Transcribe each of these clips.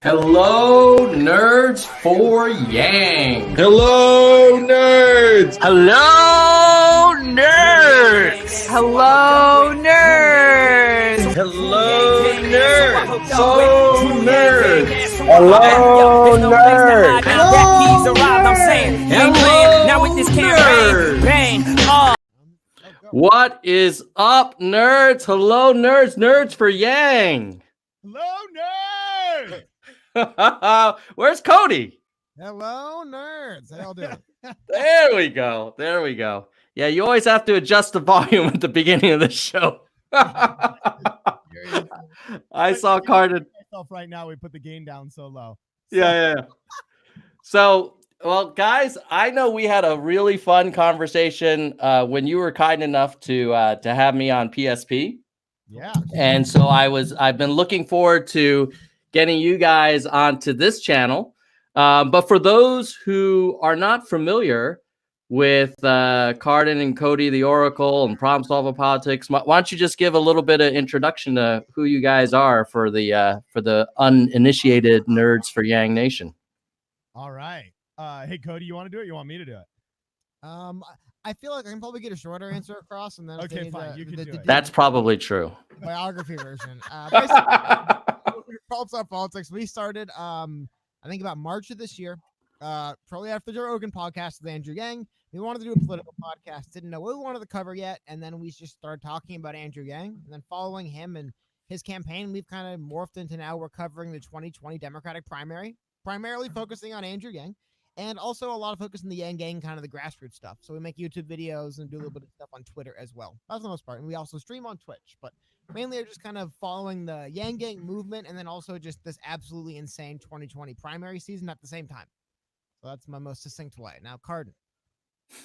Hello, nerds for Yang. Hello, nerds. Hello, nerds. Hello, nerds. Hello, nerds. Hello, nerds. Hello, nerds. What is up, nerds? Hello, nerds. Nerds for Yang. Hello, nerds. Where's Cody? Hello, nerds. How y'all doing? There we go. There we go. Yeah, you always have to adjust the volume at the beginning of the show. I saw Carden. Right now, we put the gain down so low. Yeah. So, well, guys, I know we had a really fun conversation when you were kind enough to have me on PSP. Yeah. And so I've been looking forward to getting you guys onto this channel. But for those who are not familiar with Carden and Cody, the Oracle, and Problem Solver Politics, why don't you just give a little bit of introduction to who you guys are for the uninitiated nerds for Yang Nation? All right. Hey, Cody, you want to do it? You want me to do it? I feel like I can probably get a shorter answer across, and then Okay, fine. You can do it. That's probably true. Biography version. Problem Solver Politics. We started, I think about March of this year. Probably after the Joe Rogan podcast with Andrew Yang. We wanted to do a political podcast. Didn't know what we wanted to cover yet, and then we just started talking about Andrew Yang, and then following him and his campaign, we've kind of morphed into now we're covering the 2020 Democratic primary, primarily focusing on Andrew Yang. And also a lot of focus in the YangGang, kind of the grassroots stuff. So we make YouTube videos and do a little bit of stuff on Twitter as well. That's the most part. And we also stream on Twitch. But mainly are just kind of following the YangGang movement and then also just this absolutely insane 2020 primary season at the same time. So that's my most succinct way. Now, Carden,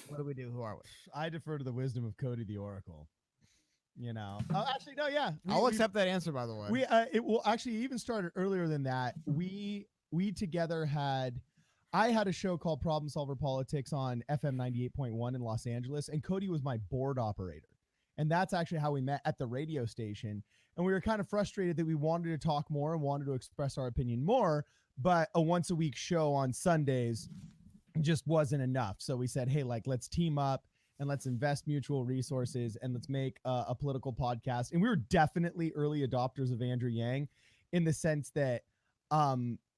what do we do? Who are we? I defer to the wisdom of Cody the Oracle. You know. Oh, actually, no, yeah. I'll accept that answer, by the way. It will actually even started earlier than that. We together I had a show called Problem Solver Politics on FM 98.1 in Los Angeles, and Cody was my board operator. And that's actually how we met at the radio station. And we were kind of frustrated that we wanted to talk more and wanted to express our opinion more, but a once a week show on Sundays just wasn't enough. So we said, hey, let's team up and let's invest mutual resources and let's make a political podcast. And we were definitely early adopters of Andrew Yang in the sense that,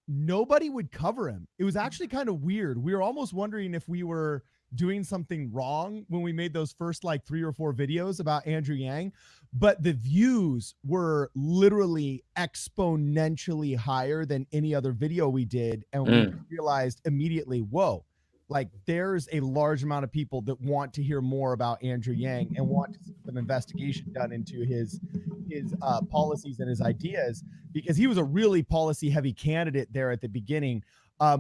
nobody would cover him. It was actually kind of weird. We were almost wondering if we were doing something wrong when we made those first 3 or 4 videos about Andrew Yang, but the views were literally exponentially higher than any other video we did. And we realized immediately, whoa, there's a large amount of people that want to hear more about Andrew Yang and want to see some investigation done into his policies and his ideas, because he was a really policy heavy candidate there at the beginning.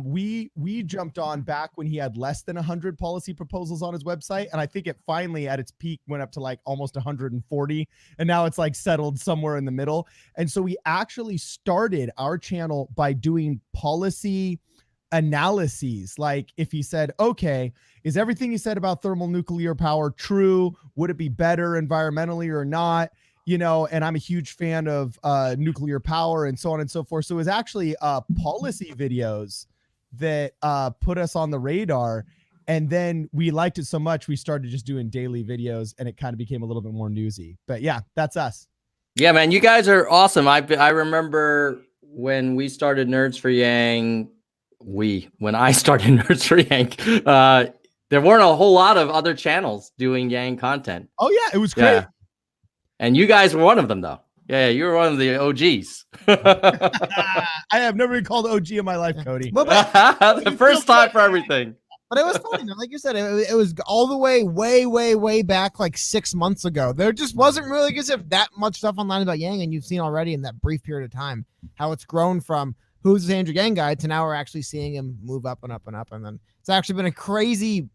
We jumped on back when he had less than 100 policy proposals on his website. And I think it finally at its peak went up to almost 140. And now it's settled somewhere in the middle. And so we actually started our channel by doing policy analyses. If he said, okay, is everything he said about nuclear power true? Would it be better environmentally or not? And I'm a huge fan of nuclear power and so on and so forth. So it was actually policy videos that put us on the radar. And then we liked it so much, we started just doing daily videos, and it kind of became a little bit more newsy. But yeah, that's us. Yeah, man, you guys are awesome. I remember when we started Nerds for Yang, when I started Nerds for Yang, there weren't a whole lot of other channels doing Yang content. Oh yeah, it was great. Yeah. And you guys were one of them, though. Yeah, you were one of the OGs. I have never been called OG in my life, Cody. The first time for everything. But it was funny, like you said, it was all the way back 6 months ago. There just wasn't really that much stuff online about Yang, and you've seen already in that brief period of time how it's grown from who's this Andrew Yang guy to now we're actually seeing him move up and up and up. And then it's actually been a crazy,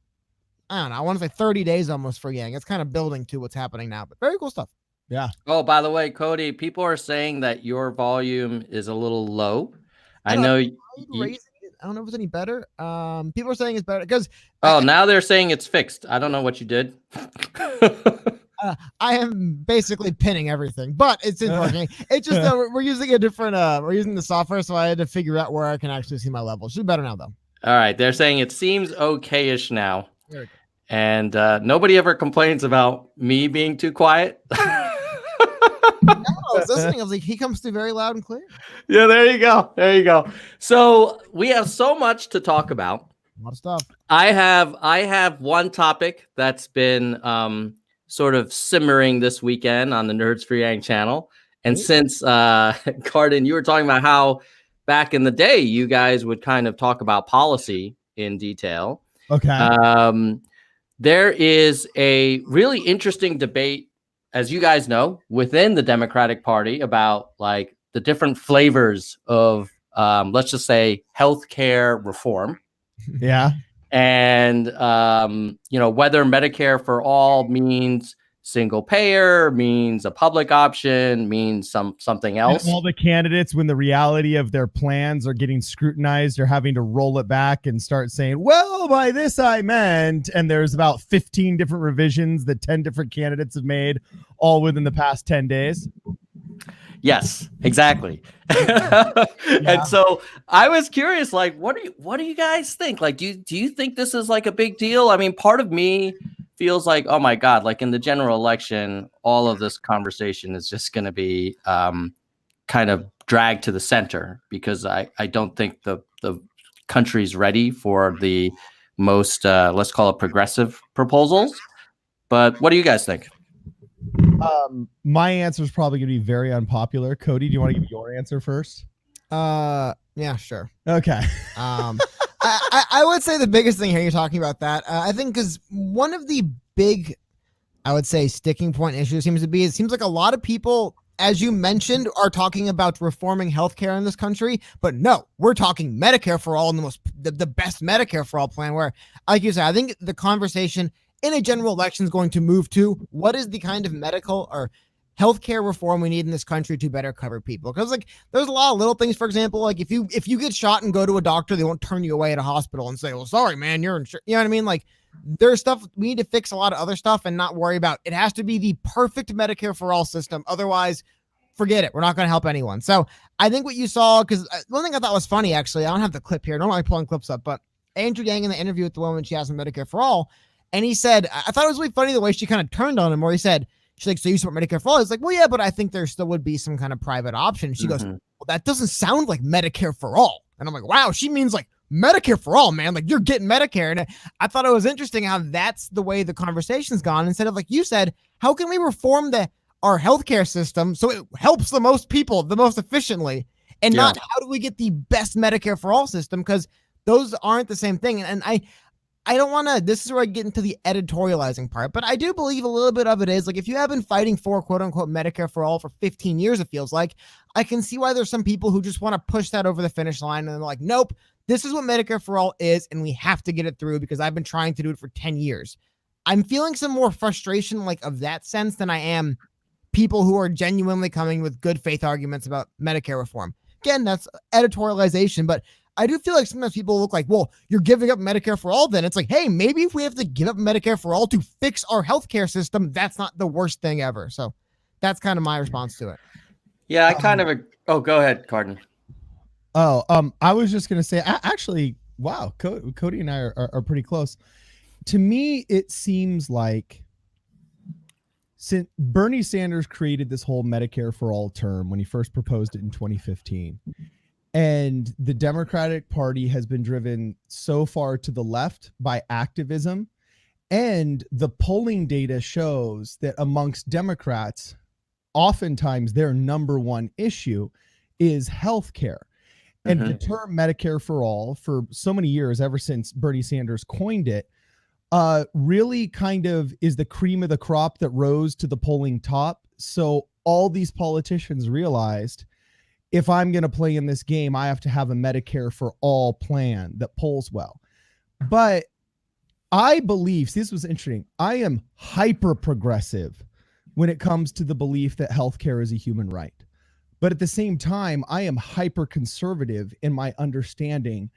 I don't know, I want to say 30 days almost for Yang. It's kind of building to what's happening now, but very cool stuff. Yeah. Oh, by the way, Cody, people are saying that your volume is a little low. I know. I don't know if it's any better. People are saying it's better because. Oh, now they're saying it's fixed. I don't know what you did. I am basically pinning everything, but it's working. It's just we're using a different. We're using the software, so I had to figure out where I can actually see my level. Should be better now, though. All right, they're saying it seems okay-ish now, There we go. and nobody ever complains about me being too quiet. I was listening. I was like, he comes through very loud and clear. Yeah, there you go. There you go. So we have so much to talk about. A lot of stuff. I have one topic that's been sort of simmering this weekend on the Nerds for Yang channel. And since Cardin, you were talking about how back in the day you guys would kind of talk about policy in detail. Okay. There is a really interesting debate, as you guys know, within the Democratic Party about like the different flavors of let's just say healthcare reform. Yeah. And whether Medicare for all means single payer, means a public option, means something else. And all the candidates, when the reality of their plans are getting scrutinized, are having to roll it back and start saying, well, by this I meant, and there's about 15 different revisions that 10 different candidates have made all within the past 10 days. Yes, exactly. And so I was curious, like, what do you guys think? Like, do you think this is like a big deal? I mean, part of me feels like, oh my God, like in the general election, all of this conversation is just going to be kind of dragged to the center because I don't think the country's ready for the most, let's call it progressive proposals. But what do you guys think? My answer is probably going to be very unpopular. Cody, do you want to give your answer first? Yeah, sure. Okay. I would say the biggest thing here, you're talking about that, I think, because one of the big, I would say, sticking point issues seems to be, it seems like a lot of people, as you mentioned, are talking about reforming healthcare in this country, but no, we're talking Medicare for all and the best Medicare for all plan, where, like you said, I think the conversation in a general election is going to move to what is the kind of medical or healthcare reform we need in this country to better cover people. Because like there's a lot of little things, for example, like if you get shot and go to a doctor, they won't turn you away at a hospital and say, well, sorry, man, you're insured. You know what I mean? Like there's stuff we need to fix, a lot of other stuff, and not worry about. It has to be the perfect Medicare for all system. Otherwise, forget it. We're not going to help anyone. So I think what you saw, because one thing I thought was funny, actually, I don't have the clip here. I don't like pulling clips up, but Andrew Yang in the interview with the woman she has on Medicare for all, and he said, I thought it was really funny the way she kind of turned on him, where he said, she's like, so you support Medicare for all? He's like, well, yeah, but I think there still would be some kind of private option. She goes, well, that doesn't sound like Medicare for all. And I'm like, wow, she means like Medicare for all, man. Like you're getting Medicare. And I thought it was interesting how that's the way the conversation's gone. Instead of, like you said, how can we reform our healthcare system so it helps the most people the most efficiently, and not how do we get the best Medicare for all system? Because those aren't the same thing. And I don't want to, this is where I get into the editorializing part, but I do believe a little bit of it is like, if you have been fighting for quote unquote Medicare for all for 15 years, it feels like, I can see why there's some people who just want to push that over the finish line. And they're like, nope, this is what Medicare for all is. And we have to get it through because I've been trying to do it for 10 years. I'm feeling some more frustration like of that sense than I am people who are genuinely coming with good faith arguments about Medicare reform. Again, that's editorialization, but I do feel like sometimes people look like, well, you're giving up Medicare for all. Then it's like, hey, maybe if we have to give up Medicare for all to fix our healthcare system, that's not the worst thing ever. So that's kind of my response to it. Yeah, I kind of. Oh, go ahead, Cardin. I was just gonna say, actually, wow, Cody and I are pretty close. To me, it seems like since Bernie Sanders created this whole Medicare for all term when he first proposed it in 2015. And the Democratic Party has been driven so far to the left by activism. And the polling data shows that amongst Democrats, oftentimes their number one issue is healthcare. And the term Medicare for all, for so many years, ever since Bernie Sanders coined it, really kind of is the cream of the crop that rose to the polling top. So all these politicians realized, if I'm going to play in this game, I have to have a Medicare for all plan that polls well. But I believe, see, this was interesting, I am hyper progressive when it comes to the belief that healthcare is a human right. But at the same time, I am hyper conservative in my understanding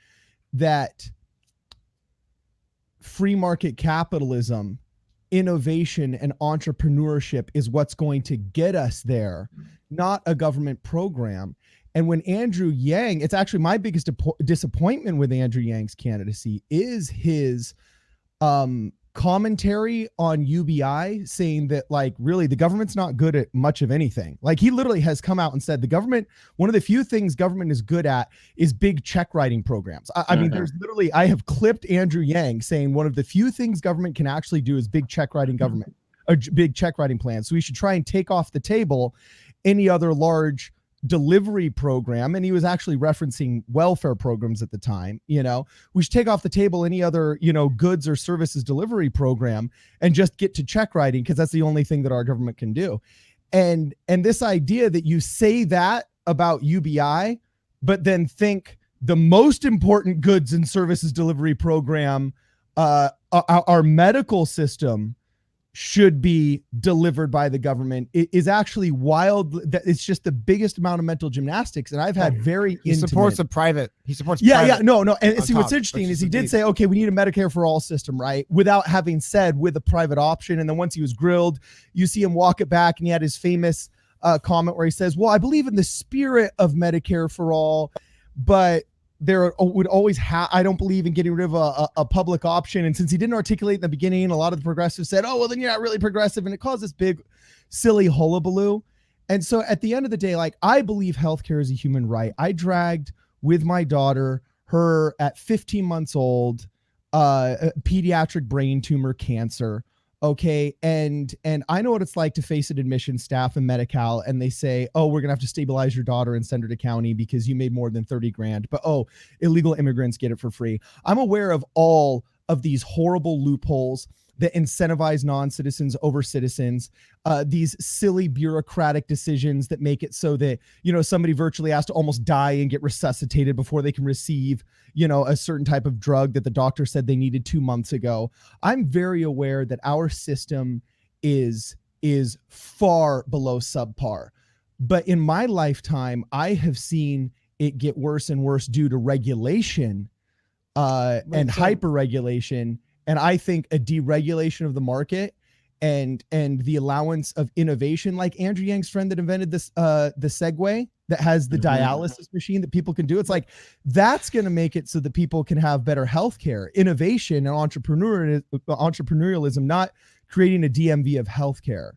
that free market capitalism innovation and entrepreneurship is what's going to get us there, not a government program. And when Andrew Yang, it's actually my biggest disappointment with Andrew Yang's candidacy is his commentary on UBI, saying that like really the government's not good at much of anything. Like he literally has come out and said the government, one of the few things government is good at is big check writing programs. I mean, there's literally, I have clipped Andrew Yang saying one of the few things government can actually do is big check writing government, or big check writing plans. So we should try and take off the table any other large delivery program. And he was actually referencing welfare programs at the time. You know, we should take off the table any other, you know, goods or services delivery program and just get to check writing, because that's the only thing that our government can do. And this idea that you say that about UBI, but then think the most important goods and services delivery program, our medical system, should be delivered by the government, it is actually wild. That it's just the biggest amount of mental gymnastics. And I've had he supports the private. He supports no. And see, what's interesting is he did say, okay, we need a Medicare for all system, right? Without having said with a private option. And then once he was grilled, you see him walk it back, and he had his famous comment where he says, well, I believe in the spirit of Medicare for all, but there would always I don't believe in getting rid of a public option. And since he didn't articulate in the beginning, a lot of the progressives said, oh, well, then you're not really progressive. And it caused this big, silly hullabaloo. And so at the end of the day, like, I believe healthcare is a human right. I dragged with my daughter, her at 15 months old, pediatric brain tumor cancer. Okay. And I know what it's like to face an admission staff and Medi-Cal, and they say, oh, we're going to have to stabilize your daughter and send her to county because you made more than 30 grand, but oh, illegal immigrants get it for free. I'm aware of all of these horrible loopholes that incentivize non-citizens over citizens, these silly bureaucratic decisions that make it so that, you know, somebody virtually has to almost die and get resuscitated before they can receive, you know, a certain type of drug that the doctor said they needed 2 months ago. I'm very aware that our system is far below subpar, but in my lifetime, I have seen it get worse and worse due to regulation and hyper-regulation. And I think a deregulation of the market and the allowance of innovation, like Andrew Yang's friend that invented this, the Segway that has the dialysis machine that people can do. It's like, that's going to make it so that people can have better healthcare, innovation, and entrepreneurialism, not creating a DMV of healthcare.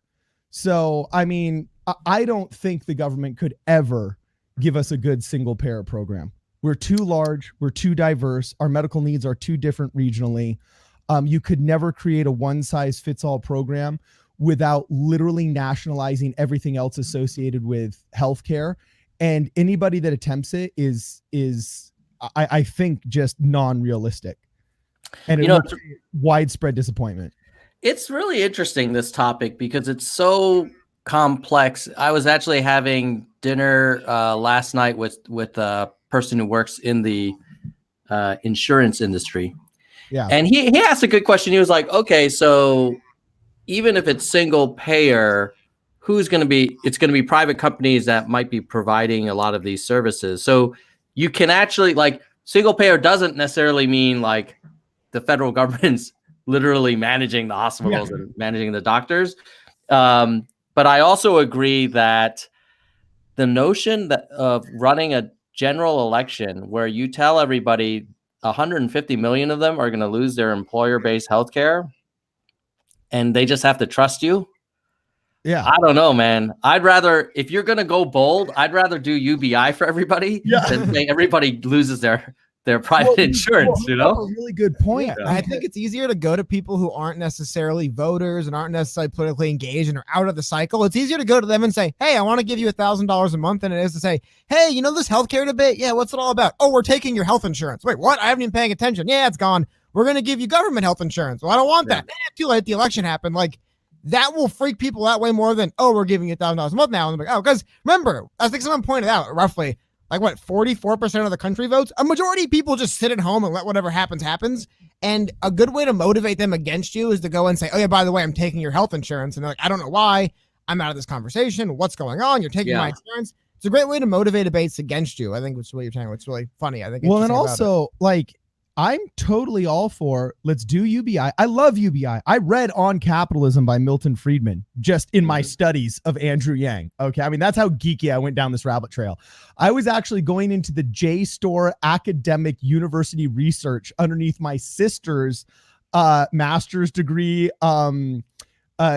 So, I mean, I don't think the government could ever give us a good single payer program. We're too large. We're too diverse. Our medical needs are too different regionally. You could never create a one-size-fits-all program without literally nationalizing everything else associated with healthcare. And anybody that attempts it is I think, just non-realistic. And it would create widespread disappointment. It's really interesting, this topic, because it's so complex. I was actually having dinner last night with a person who works in the insurance industry. Yeah. And he asked a good question. He was like, okay, so even if it's single payer, who's going to be, it's going to be private companies that might be providing a lot of these services. So you can actually, like, single payer doesn't necessarily mean like the federal government's literally managing the hospitals and managing the doctors. But I also agree that the notion that of running a general election where you tell everybody 150 million of them are going to lose their employer-based healthcare and they just have to trust you. Yeah. I don't know, man. I'd rather, if you're going to go bold, I'd rather do UBI for everybody than say everybody loses their private insurance, you know? A really good point. Yeah. I think it's easier to go to people who aren't necessarily voters and aren't necessarily politically engaged and are out of the cycle. It's easier to go to them and say, hey, I want to give you $1,000 a month, than it is to say, hey, you know this healthcare debate? Yeah, what's it all about? Oh, we're taking your health insurance. Wait, what? I haven't even paying attention. Yeah, it's gone. We're going to give you government health insurance. Well, I don't want that. Too late. The election happened. Like, that will freak people out way more than, oh, we're giving you $1,000 a month now. And I'm like, oh, because remember, I think someone pointed out roughly, like, what, 44% of the country votes? A majority of people just sit at home and let whatever happens, happens. And a good way to motivate them against you is to go and say, oh, yeah, by the way, I'm taking your health insurance. And they're like, I don't know why. I'm out of this conversation. What's going on? You're taking my insurance. It's a great way to motivate debates against you. I think that's what you're saying. It's really funny. I think. Well, and also, like, I'm totally all for let's do UBI. I love UBI. I read On Capitalism by Milton Friedman just in my studies of Andrew Yang. Okay. I mean, that's how geeky I went down this rabbit trail. I was actually going into the JSTOR academic university research underneath my sister's master's degree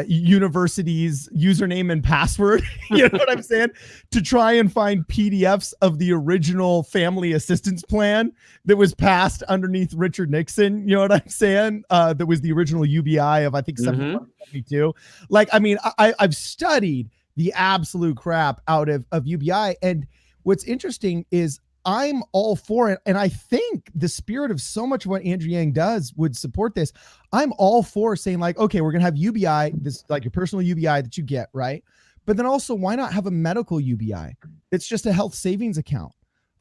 university's username and password, you know what I'm saying, to try and find PDFs of the original family assistance plan that was passed underneath Richard Nixon, you know what I'm saying, that was the original UBI of, I think, 72. Like, I mean, I've studied the absolute crap out of UBI, and what's interesting is I'm all for it. And I think the spirit of so much of what Andrew Yang does would support this. I'm all for saying, like, okay, we're going to have UBI, this like your personal UBI that you get, right? But then also, why not have a medical UBI? It's just a health savings account.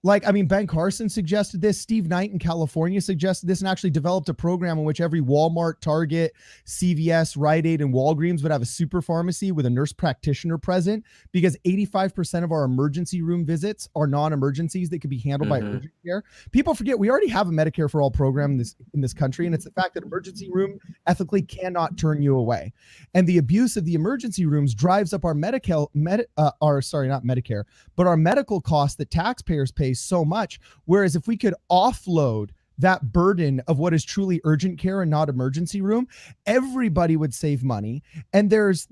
Like, I mean, Ben Carson suggested this. Steve Knight in California suggested this and actually developed a program in which every Walmart, Target, CVS, Rite Aid, and Walgreens would have a super pharmacy with a nurse practitioner present, because 85% of our emergency room visits are non-emergencies that could be handled by urgent care. People forget we already have a Medicare for All program in this country, and it's the fact that emergency room ethically cannot turn you away. And the abuse of the emergency rooms drives up our not Medicare, but our medical costs that taxpayers pay so much. Whereas if we could offload that burden of what is truly urgent care and not emergency room, everybody would save money. And there's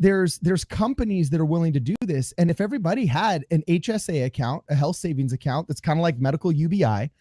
companies that are willing to do this. And if everybody had an HSA account, a health savings account that's kind of like medical UBI,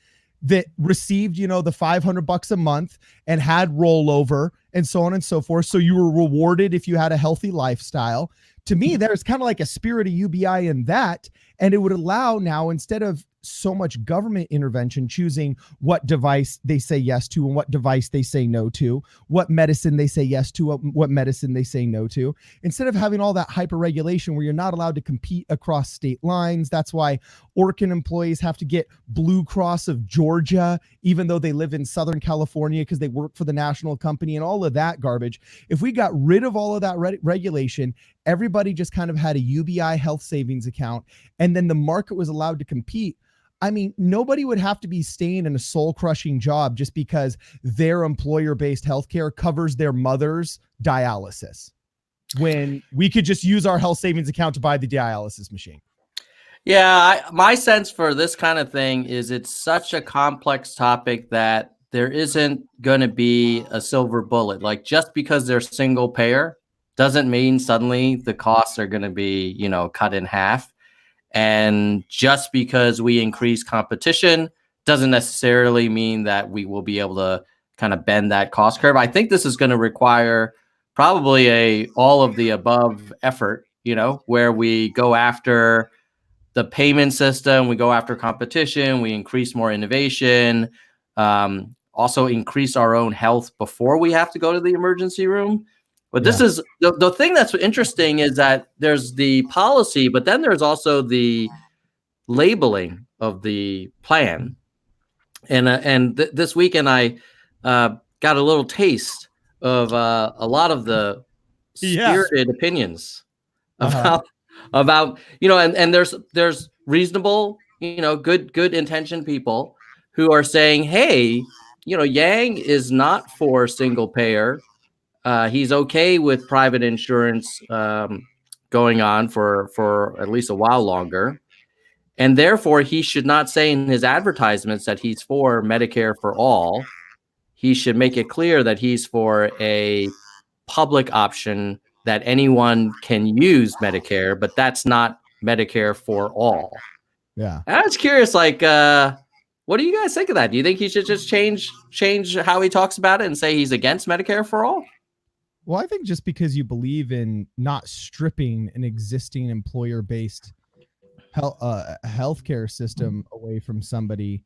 that received, you know, the $500 a month and had rollover and so on and so forth, so you were rewarded if you had a healthy lifestyle. To me, there's kind of like a spirit of UBI in that. And it would allow now, instead of so much government intervention choosing what device they say yes to and what device they say no to, what medicine they say yes to, what medicine they say no to, instead of having all that hyper regulation where you're not allowed to compete across state lines. That's why Orkin employees have to get Blue Cross of Georgia, even though they live in Southern California, because they work for the national company and all of that garbage. If we got rid of all of that regulation, everybody just kind of had a UBI health savings account, and then the market was allowed to compete. I mean, nobody would have to be staying in a soul-crushing job just because their employer-based healthcare covers their mother's dialysis, when we could just use our health savings account to buy the dialysis machine. Yeah, my sense for this kind of thing is it's such a complex topic that there isn't going to be a silver bullet. Like, just because they're single payer doesn't mean suddenly the costs are going to be, you know, cut in half. And just because we increase competition doesn't necessarily mean that we will be able to kind of bend that cost curve. I think this is going to require probably a all of the above effort, you know, where we go after the payment system, we go after competition, we increase more innovation, also increase our own health before we have to go to the emergency room. But this is the thing that's interesting is that there's the policy, but then there's also the labeling of the plan. And this weekend I got a little taste of a lot of the spirited opinions about, you know, and there's reasonable, you know, good intentioned people who are saying, hey, you know, Yang is not for single payer. He's okay with private insurance going on for at least a while longer. And therefore, he should not say in his advertisements that he's for Medicare for all. He should make it clear that he's for a public option that anyone can use Medicare, but that's not Medicare for all. Yeah. And I was curious, like, what do you guys think of that? Do you think he should just change how he talks about it and say he's against Medicare for all? Well, I think just because you believe in not stripping an existing employer-based healthcare system away from somebody,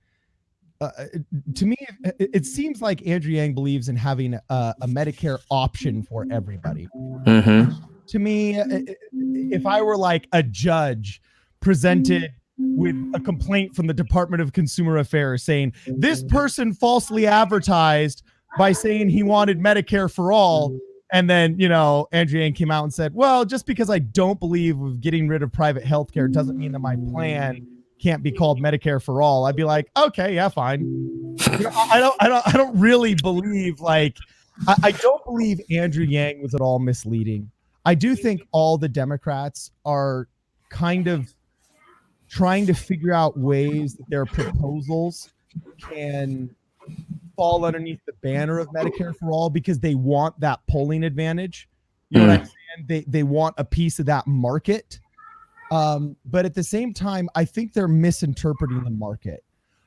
to me, it seems like Andrew Yang believes in having a Medicare option for everybody. To me, if I were like a judge presented with a complaint from the Department of Consumer Affairs saying this person falsely advertised by saying he wanted Medicare for all, and then, you know, Andrew Yang came out and said, well, just because I don't believe with getting rid of private healthcare doesn't mean that my plan can't be called Medicare for all, I'd be like, okay, yeah, fine. You know, I don't really believe I don't believe Andrew Yang was at all misleading. I do think all the Democrats are kind of trying to figure out ways that their proposals can fall underneath the banner of Medicare for all because they want that polling advantage. You know what I'm saying? They want a piece of that market. But at the same time, I think they're misinterpreting the market.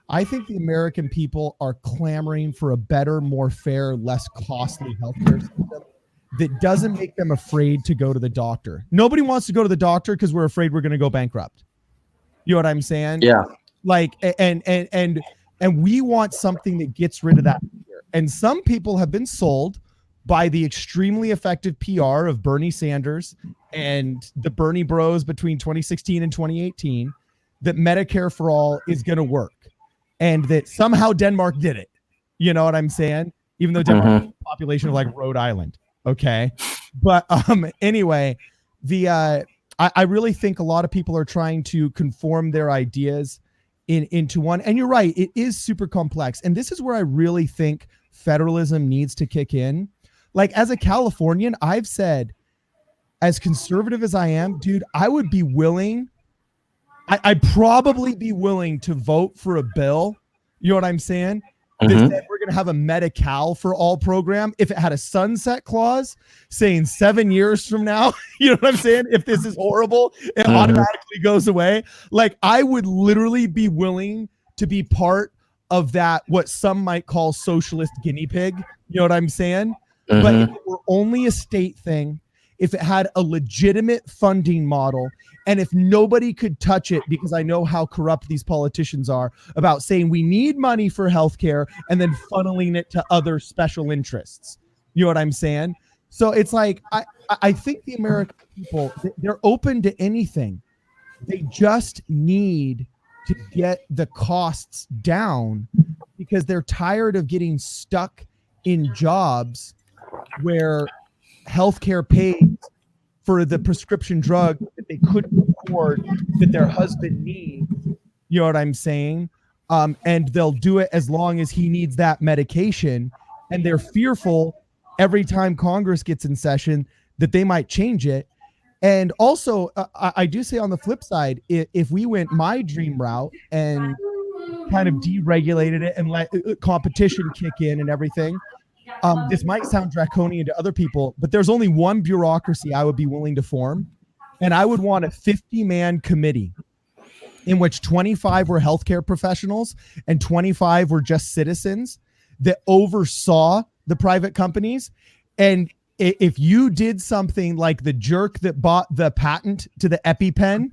I think the American people are clamoring for a better, more fair, less costly healthcare system that doesn't make them afraid to go to the doctor. Nobody wants to go to the doctor because we're afraid we're going to go bankrupt. You know what I'm saying? Yeah. Like, and we want something that gets rid of that fear. And some people have been sold by the extremely effective PR of Bernie Sanders and the Bernie Bros between 2016 and 2018 that Medicare for all is going to work and that somehow Denmark did it. You know what I'm saying? Even though Denmark has a population of like Rhode Island. Okay. But anyway, I really think a lot of people are trying to conform their ideas into one. And you're right, it is super complex. And this is where I really think federalism needs to kick in. Like, as a Californian, I've said, as conservative as I am, dude, I would be willing, I'd probably be willing to vote for a bill, you know what I'm saying? That said we're going to have a Medi-Cal for all program if it had a sunset clause saying 7 years from now, you know what I'm saying? If this is horrible, it automatically goes away. Like, I would literally be willing to be part of that, what some might call socialist guinea pig. You know what I'm saying? But if it were only a state thing, if it had a legitimate funding model, and if nobody could touch it, because I know how corrupt these politicians are about saying we need money for healthcare and then funneling it to other special interests. You know what I'm saying? So it's like, I think the American people, they're open to anything. They just need to get the costs down because they're tired of getting stuck in jobs where healthcare pays for the prescription drug that they couldn't afford that their husband needs. You know what I'm saying? And they'll do it as long as he needs that medication. And they're fearful every time Congress gets in session that they might change it. And also, I do say on the flip side, if we went my dream route and kind of deregulated it and let competition kick in and everything, this might sound draconian to other people, but there's only one bureaucracy I would be willing to form. And I would want a 50-man committee in which 25 were healthcare professionals and 25 were just citizens that oversaw the private companies. And if you did something like the jerk that bought the patent to the EpiPen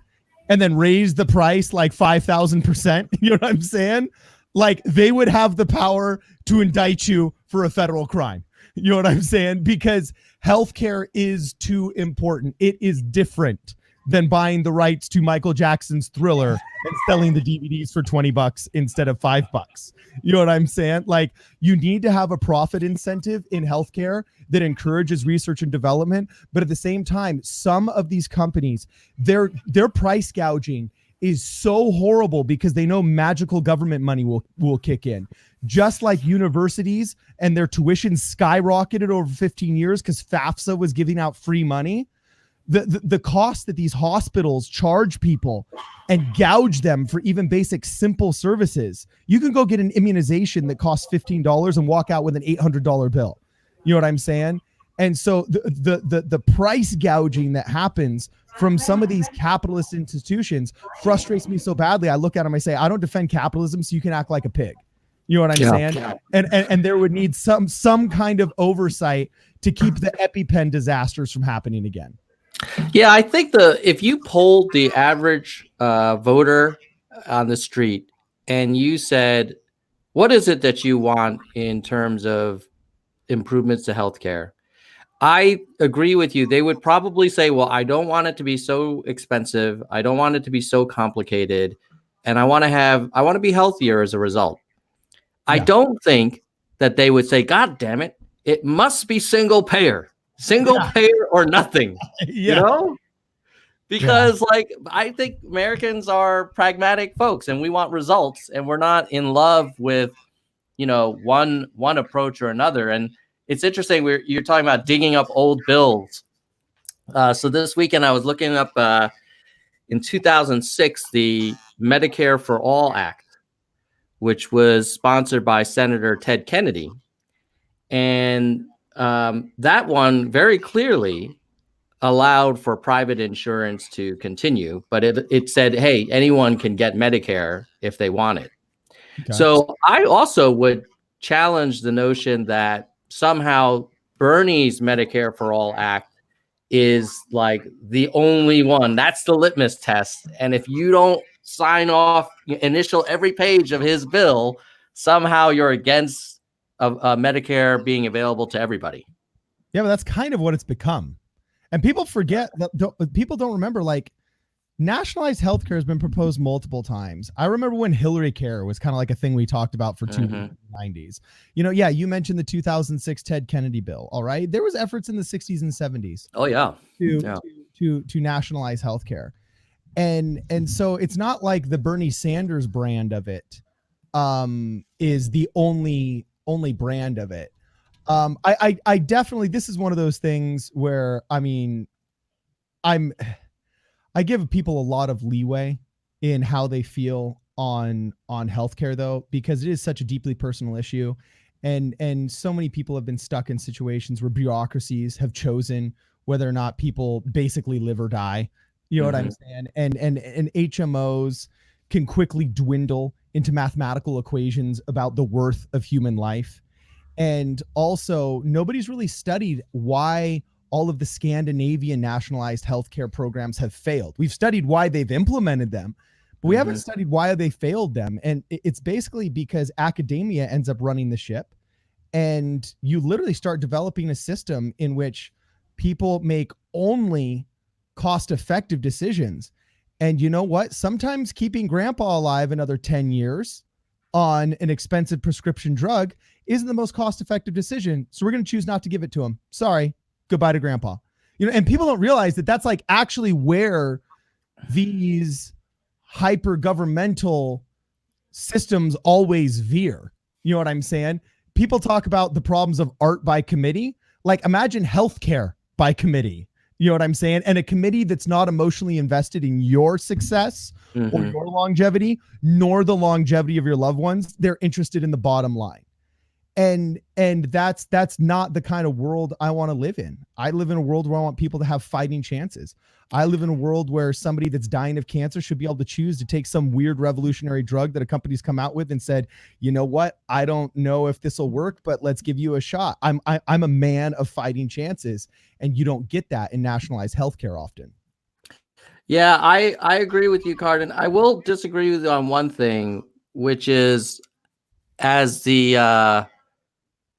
and then raised the price like 5,000%, you know what I'm saying? Like, they would have the power to indict you for a federal crime. You know what I'm saying? Because healthcare is too important. It is different than buying the rights to Michael Jackson's Thriller and selling the DVDs for $20 instead of $5. You know what I'm saying? Like, you need to have a profit incentive in healthcare that encourages research and development. But at the same time, some of these companies, their price gouging is so horrible because they know magical government money will kick in. Just like universities and their tuition skyrocketed over 15 years because FAFSA was giving out free money. The cost that these hospitals charge people and gouge them for even basic simple services. You can go get an immunization that costs $15 and walk out with an $800 bill. You know what I'm saying? And so the price gouging that happens from some of these capitalist institutions frustrates me so badly. I look at them, I say, I don't defend capitalism, so you can act like a pig. You know what I'm saying? Yeah. And there would need some kind of oversight to keep the EpiPen disasters from happening again. Yeah, I think if you polled the average voter on the street and you said, what is it that you want in terms of improvements to healthcare? I agree with you. They would probably say, well, I don't want it to be so expensive. I don't want it to be so complicated. And I want to be healthier as a result. Yeah. I don't think that they would say, God damn it, it must be single payer or nothing. You know? because like I think Americans are pragmatic folks and we want results, and we're not in love with, you know, one approach or another. And it's interesting, you're talking about digging up old bills. So this weekend I was looking up in 2006 the Medicare for All Act, which was sponsored by Senator Ted Kennedy. And that one very clearly allowed for private insurance to continue, but it said, hey, anyone can get Medicare if they want it. Okay. So I also would challenge the notion that somehow Bernie's Medicare for All Act is like the only one. That's the litmus test. And if you don't sign off, initial every page of his bill, somehow you're against Medicare being available to everybody. Yeah, but that's kind of what it's become. And people forget that people don't remember, like, nationalized healthcare has been proposed multiple times. I remember when Hillary Care was kind of like a thing we talked about for 1990s. You know, yeah, you mentioned the 2006 Ted Kennedy bill. All right. There was efforts in the 60s and 70s. Oh, yeah. To nationalize healthcare. And so it's not like the Bernie Sanders brand of it is the only brand of it. I definitely, this is one of those things where, I mean, I give people a lot of leeway in how they feel on healthcare, though, because it is such a deeply personal issue. And so many people have been stuck in situations where bureaucracies have chosen whether or not people basically live or die. You know what I'm saying? And HMOs can quickly dwindle into mathematical equations about the worth of human life. And also, nobody's really studied why all of the Scandinavian nationalized healthcare programs have failed. We've studied why they've implemented them, but we haven't studied why they failed them. And it's basically because academia ends up running the ship, and you literally start developing a system in which people make only cost-effective decisions. And you know what? Sometimes keeping grandpa alive another 10 years on an expensive prescription drug isn't the most cost-effective decision. So we're going to choose not to give it to him. Sorry. Goodbye to grandpa. You know, and people don't realize that that's like actually where these hyper governmental systems always veer. You know what I'm saying? People talk about the problems of art by committee. Like, imagine healthcare by committee. You know what I'm saying? And a committee that's not emotionally invested in your success or your longevity, nor the longevity of your loved ones. They're interested in the bottom line. And that's not the kind of world I want to live in. I live in a world where I want people to have fighting chances. I live in a world where somebody that's dying of cancer should be able to choose to take some weird revolutionary drug that a company's come out with and said, you know what? I don't know if this will work, but let's give you a shot. I'm a man of fighting chances, and you don't get that in nationalized healthcare often. Yeah, I agree with you, Cardin. I will disagree with you on one thing, which is, as the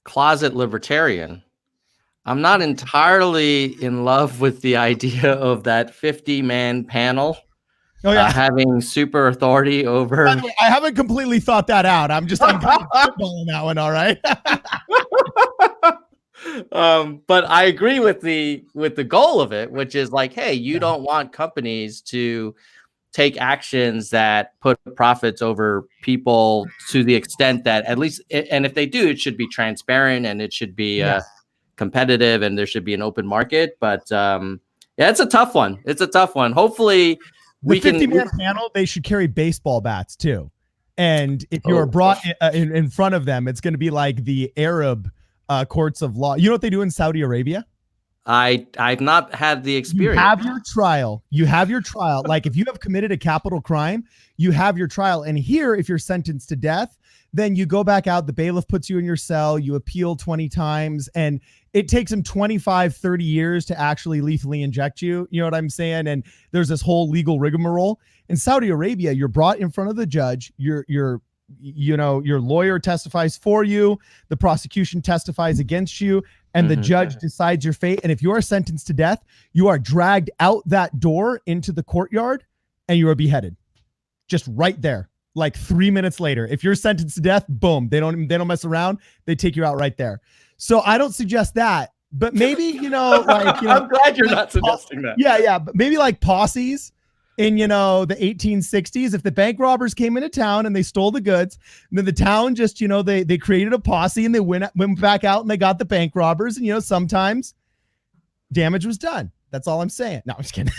closet libertarian, I'm not entirely in love with the idea of that 50-man panel having super authority over. I haven't completely thought that out. I'm kind of spitballing that one. All right. But I agree with the goal of it, which is like, hey, you don't want companies to take actions that put profits over people to the extent that, at least, and if they do, it should be transparent and it should be competitive and there should be an open market. But yeah, it's a tough one. It's a tough one. Hopefully we can. The 50-man panel, they should carry baseball bats too. And if you're brought in front of them, it's going to be like the Arab courts of law. You know what they do in Saudi Arabia? I've not had the experience. You have your trial. You have your trial. Like, if you have committed a capital crime, you have your trial. And here, if you're sentenced to death, then you go back out. The bailiff puts you in your cell. You appeal 20 times. And it takes them 25, 30 years to actually lethally inject you. You know what I'm saying? And there's this whole legal rigmarole. In Saudi Arabia, you're brought in front of the judge. Your lawyer testifies for you. The prosecution testifies against you. And the judge decides your fate. And if you are sentenced to death, you are dragged out that door into the courtyard and you are beheaded. Just right there. Like 3 minutes later. If you're sentenced to death, boom, they don't mess around. They take you out right there. So I don't suggest that. but maybe, you know, like, you know, I'm glad you're not suggesting that. yeah, but maybe like posses in, you know, the 1860s. If the bank robbers came into town and they stole the goods, and then the town just, you know, they created a posse and they went back out and they got the bank robbers, and, you know, sometimes damage was done. That's all I'm saying. No, I'm just kidding.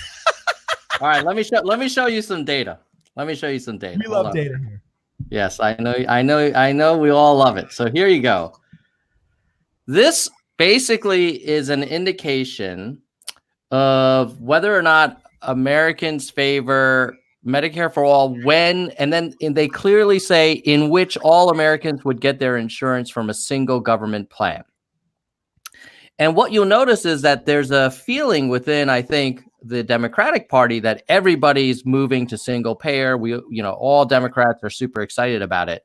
All right, let me show you some data. Let me show you some data. We love data here. Yes, I know we all love it. So here you go. This basically is an indication of whether or not Americans favor Medicare for all when, and then they clearly say in which all Americans would get their insurance from a single government plan. And what you'll notice is that there's a feeling within, I think, the Democratic Party that everybody's moving to single payer. All Democrats are super excited about it.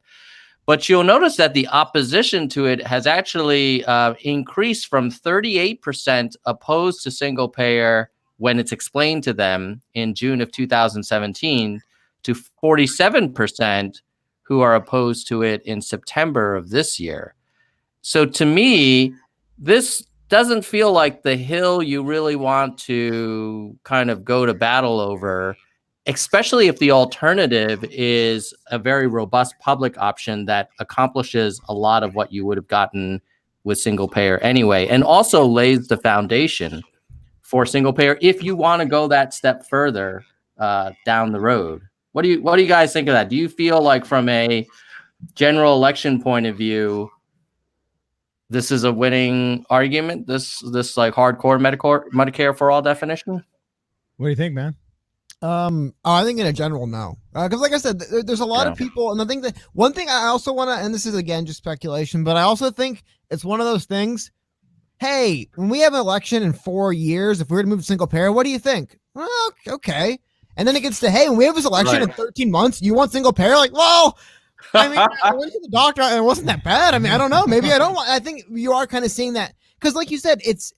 But you'll notice that the opposition to it has actually increased from 38% opposed to single payer when it's explained to them in June of 2017 to 47% who are opposed to it in September of this year. So to me, this doesn't feel like the hill you really want to kind of go to battle over, especially if the alternative is a very robust public option that accomplishes a lot of what you would have gotten with single payer anyway, and also lays the foundation for single payer if you want to go that step further down the road. What do you guys think of that? Do you feel like from a general election point of view, this is a winning argument? This like hardcore Medicare for all definition? What do you think, man? I think in a general, no. Because like I said, there's a lot of people, and I think that one thing I also want to, and this is again just speculation, but I also think it's one of those things. Hey, when we have an election in 4 years, if we were to move to single payer, what do you think? Well, okay. And then it gets to, hey, when we have this election in 13 months, you want single payer? Like, well, I mean, I went to the doctor and it wasn't that bad. I mean, I don't know. Maybe I don't want, I think you are kind of seeing that. Because like you said, it's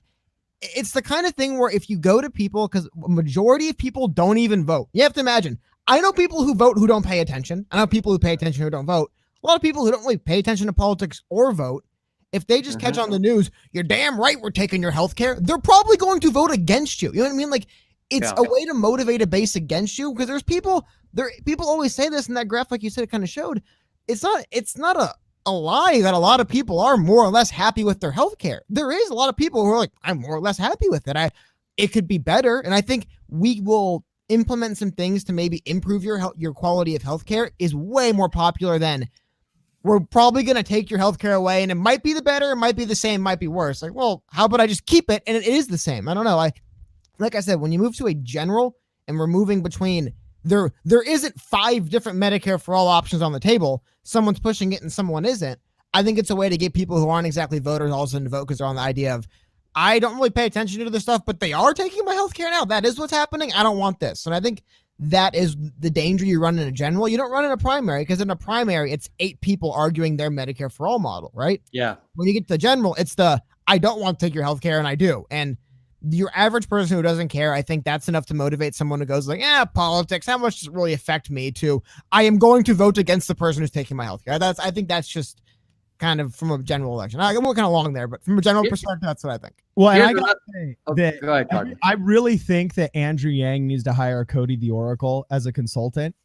the kind of thing where if you go to people, because majority of people don't even vote. You have to imagine, I know people who vote who don't pay attention. I know people who pay attention who don't vote. A lot of people who don't really pay attention to politics or vote, if they just catch on the news, you're damn right we're taking your health care, they're probably going to vote against you. You know what I mean? Like, it's a way to motivate a base against you, because there's people always say this in that graph, like you said, it kind of showed. It's not a lie that a lot of people are more or less happy with their health care. There is a lot of people who are like, I'm more or less happy with it. It could be better. And I think we will implement some things to maybe improve your quality of healthcare is way more popular than we're probably going to take your healthcare away, and it might be the better, it might be the same, might be worse. Like, well, how about I just keep it? And it is the same. I don't know. Like I said, when you move to a general and we're moving between there isn't 5 different Medicare for all options on the table. Someone's pushing it and someone isn't. I think it's a way to get people who aren't exactly voters also to vote, because they're on the idea of, I don't really pay attention to this stuff, but they are taking my healthcare now. That is what's happening. I don't want this. And I think that is the danger you run in a general. You don't run in a primary, because in a primary, it's 8 people arguing their Medicare for all model, right? Yeah. When you get to the general, it's I don't want to take your healthcare and I do. And your average person who doesn't care, I think that's enough to motivate someone who goes like, politics, how much does it really affect me, to I am going to vote against the person who's taking my healthcare. I think that's just kind of from a general election. I'm kind of long there, but from a general perspective, that's what I think. Well, and I got to say that go ahead, I really think that Andrew Yang needs to hire Cody the Oracle as a consultant.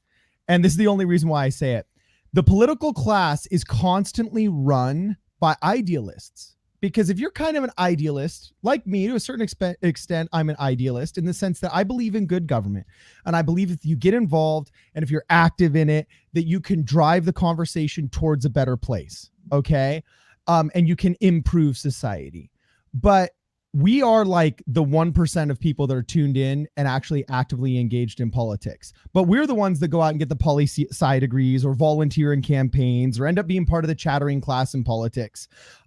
And this is the only reason why I say it. The political class is constantly run by idealists. Because if you're kind of an idealist, like me, to a certain extent, I'm an idealist in the sense that I believe in good government. And I believe if you get involved and if you're active in it, that you can drive the conversation towards a better place. Okay. And you can improve society. But we are like the 1% of people that are tuned in and actually actively engaged in politics. But we're the ones that go out and get the poli-sci degrees or volunteer in campaigns or end up being part of the chattering class in politics.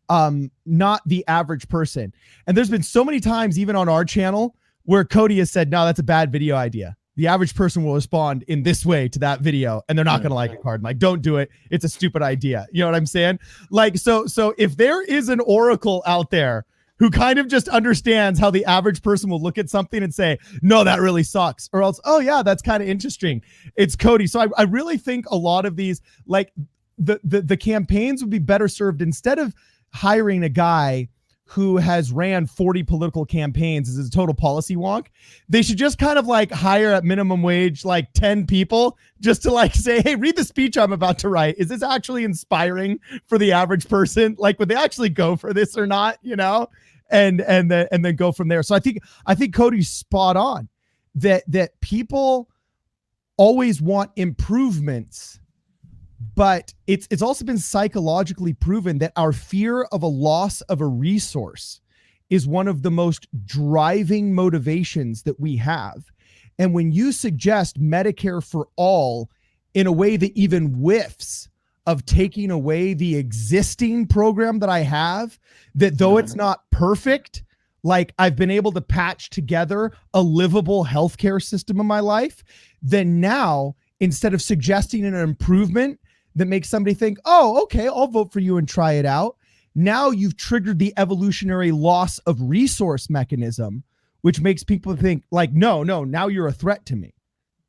Not the average person. And there's been so many times, even on our channel, where Cody has said, no, that's a bad video idea. The average person will respond in this way to that video, and they're not going to like it, Card. Like, don't do it. It's a stupid idea. You know what I'm saying? Like, so if there is an oracle out there who kind of just understands how the average person will look at something and say, no, that really sucks. Or else, oh yeah, that's kind of interesting. It's Cody. So I really think a lot of these, like the campaigns would be better served instead of hiring a guy who has ran 40 political campaigns is a total policy wonk. They should just kind of like hire at minimum wage like 10 people just to like say, hey, read the speech I'm about to write. Is this actually inspiring for the average person? Like, would they actually go for this or not? You know, and then go from there. So I think Cody's spot on that people always want improvements. But it's also been psychologically proven that our fear of a loss of a resource is one of the most driving motivations that we have. And when you suggest Medicare for all in a way that even whiffs of taking away the existing program that I have, that though it's not perfect, like I've been able to patch together a livable healthcare system in my life, then now instead of suggesting an improvement that makes somebody think, oh, okay, I'll vote for you and try it out. Now you've triggered the evolutionary loss of resource mechanism, which makes people think like, no, now you're a threat to me,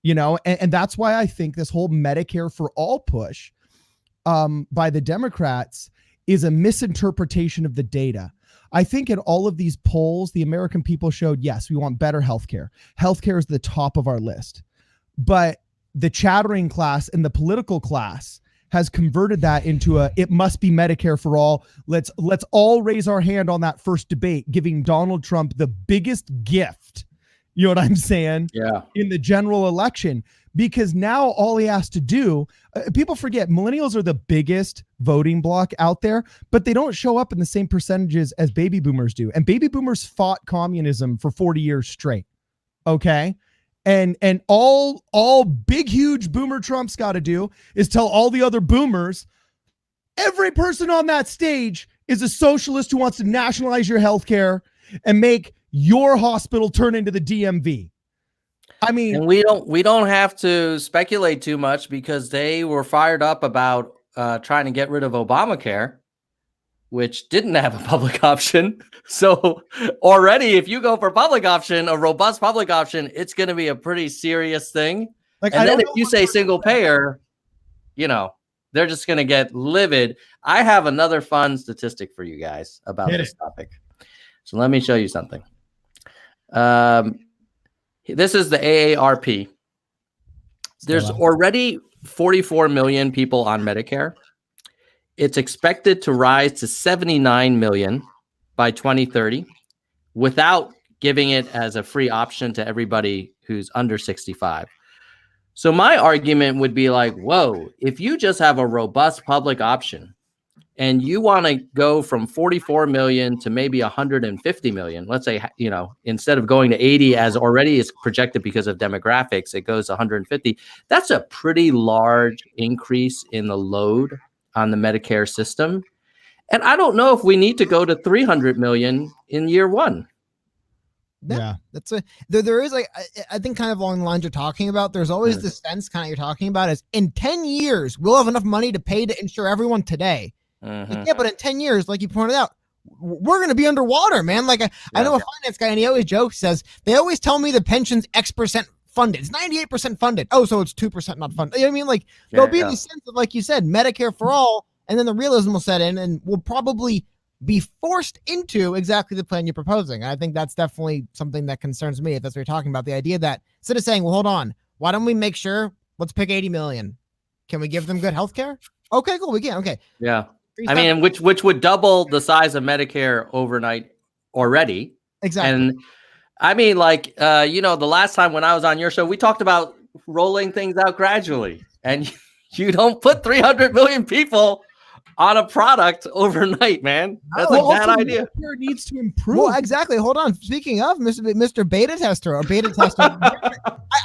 you know? And that's why I think this whole Medicare for all push by the Democrats is a misinterpretation of the data. I think in all of these polls, the American people showed, yes, we want better healthcare. Healthcare is the top of our list. But the chattering class and the political class has converted that into it must be Medicare for all. Let's all raise our hand on that first debate, giving Donald Trump the biggest gift, you know what I'm saying? Yeah. In the general election, because now all he has to do, people forget millennials are the biggest voting bloc out there, but they don't show up in the same percentages as baby boomers do. And baby boomers fought communism for 40 years straight. Okay. And all big, huge boomer Trump's got to do is tell all the other boomers, every person on that stage is a socialist who wants to nationalize your healthcare and make your hospital turn into the DMV. I mean, and we don't have to speculate too much because they were fired up about trying to get rid of Obamacare, which didn't have a public option. So already, if you go for public option, a robust public option, it's going to be a pretty serious thing. Like, and then if you say single payer, you know, they're just going to get livid. I have another fun statistic for you guys about this topic. So let me show you something. This is the AARP. There's already 44 million people on Medicare. It's expected to rise to 79 million by 2030 without giving it as a free option to everybody who's under 65. So my argument would be like, whoa, if you just have a robust public option and you want to go from 44 million to maybe 150 million, let's say, you know, instead of going to 80 as already is projected because of demographics, it goes to 150. That's a pretty large increase in the load on the Medicare system. And I don't know if we need to go to 300 million in year one. Yeah, that's there is like, I think kind of along the lines you're talking about, there's always this sense kind of you're talking about is in 10 years, we'll have enough money to pay to insure everyone today. Like, yeah, but in 10 years, like you pointed out, we're going to be underwater, man. Like I know a finance guy and he always jokes, says, they always tell me the pension's X% funded. It's 98% funded. Oh, so it's 2% not funded. You know what I mean? Like there'll be the sense of, like you said, Medicare for all, and then the realism will set in and we'll probably be forced into exactly the plan you're proposing. And I think that's definitely something that concerns me if that's what you're talking about. The idea that instead of saying, well, hold on, why don't we make sure, let's pick 80 million. Can we give them good health care? Okay, cool. We can. Okay. Yeah. I mean, which would double the size of Medicare overnight already. Exactly. And I mean, like, you know, the last time when I was on your show, we talked about rolling things out gradually, and you don't put 300 million people on a product overnight, man. That's a bad idea. Medicare needs to improve. Well, exactly. Hold on. Speaking of Mr. Beta Tester or Beta Tester,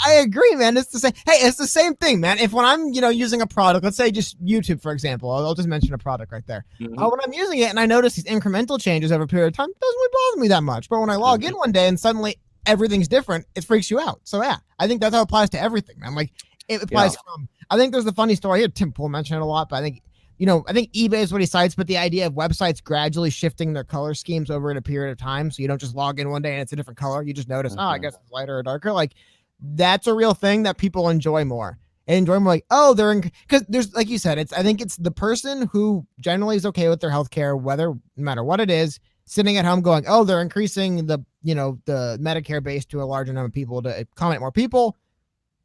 I agree, man. It's the same. Hey, it's the same thing, man. If when I'm, you know, using a product, let's say just YouTube, for example, I'll just mention a product right there. When I'm using it and I notice these incremental changes over a period of time, it doesn't really bother me that much. But when I log in one day and suddenly everything's different, it freaks you out. So yeah, I think that's how it applies to everything, man. Like it applies from, I think there's the funny story here. Tim Pool mentioned it a lot, but I think, you know, I think eBay is what he cites, but the idea of websites gradually shifting their color schemes over in a period of time. So you don't just log in one day and it's a different color. You just notice, oh, I guess it's lighter or darker. Like that's a real thing that people enjoy more. And enjoy more like, oh, they're in, because there's, like you said, I think it's the person who generally is okay with their healthcare, whether no matter what it is, sitting at home going, oh, they're increasing the Medicare base to a larger number of people to accommodate more people.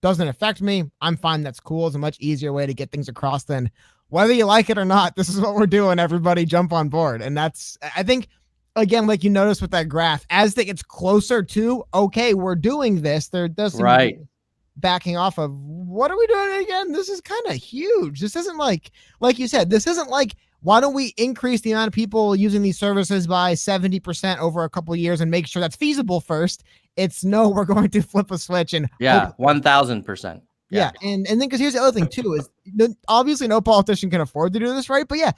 Doesn't affect me. I'm fine. That's cool. It's a much easier way to get things across than whether you like it or not. This is what we're doing. Everybody jump on board. And that's, I think, again, like you notice with that graph, as it gets closer to, okay, we're doing this, there does seem to be backing off of, what are we doing again? This is kind of huge. This isn't like you said, this isn't like, why don't we increase the amount of people using these services by 70% over a couple of years and make sure that's feasible first? It's no, we're going to flip a switch and 1000%. Yeah. And then, because here's the other thing too, is obviously no politician can afford to do this, right? But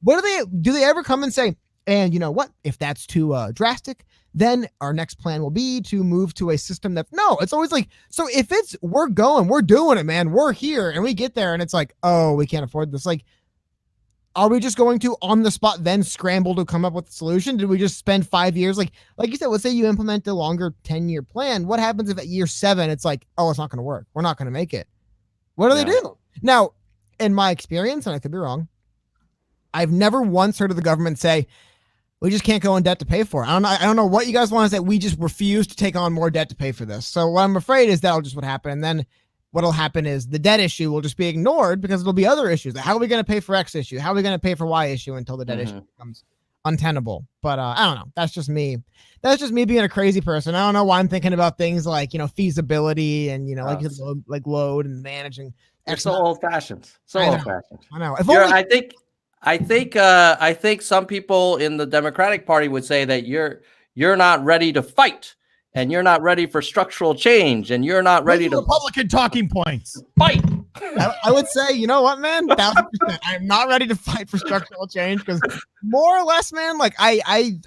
what do they ever come and say, and you know what, if that's too drastic, then our next plan will be to move to a system that, no, it's always like, so if it's, we're doing it, man, we're here, and we get there and it's like, oh, we can't afford this. Like, are we just going to on the spot then scramble to come up with a solution? Did we just spend 5 years? Like you said, let's say you implement a longer 10-year plan. What happens if at year 7, it's like, oh, it's not going to work. We're not going to make it. What do they do? Now, in my experience, and I could be wrong, I've never once heard of the government say, we just can't go in debt to pay for it. I don't know what you guys want to say. We just refuse to take on more debt to pay for this. So what I'm afraid is that'll just what happen. And then what'll happen is the debt issue will just be ignored because there'll be other issues. Like, how are we going to pay for X issue? How are we going to pay for Y issue until the debt issue becomes untenable? But I don't know. That's just me. That's just me being a crazy person. I don't know why I'm thinking about things like, feasibility and, like load and managing. You're so old fashioned. Old fashioned. I know. I think some people in the Democratic Party would say that you're not ready to fight. And you're not ready for structural change, and you're not ready to Republican talking points. Fight. I would say, you know what, man? 1000%. I'm not ready to fight for structural change because more or less, man, like I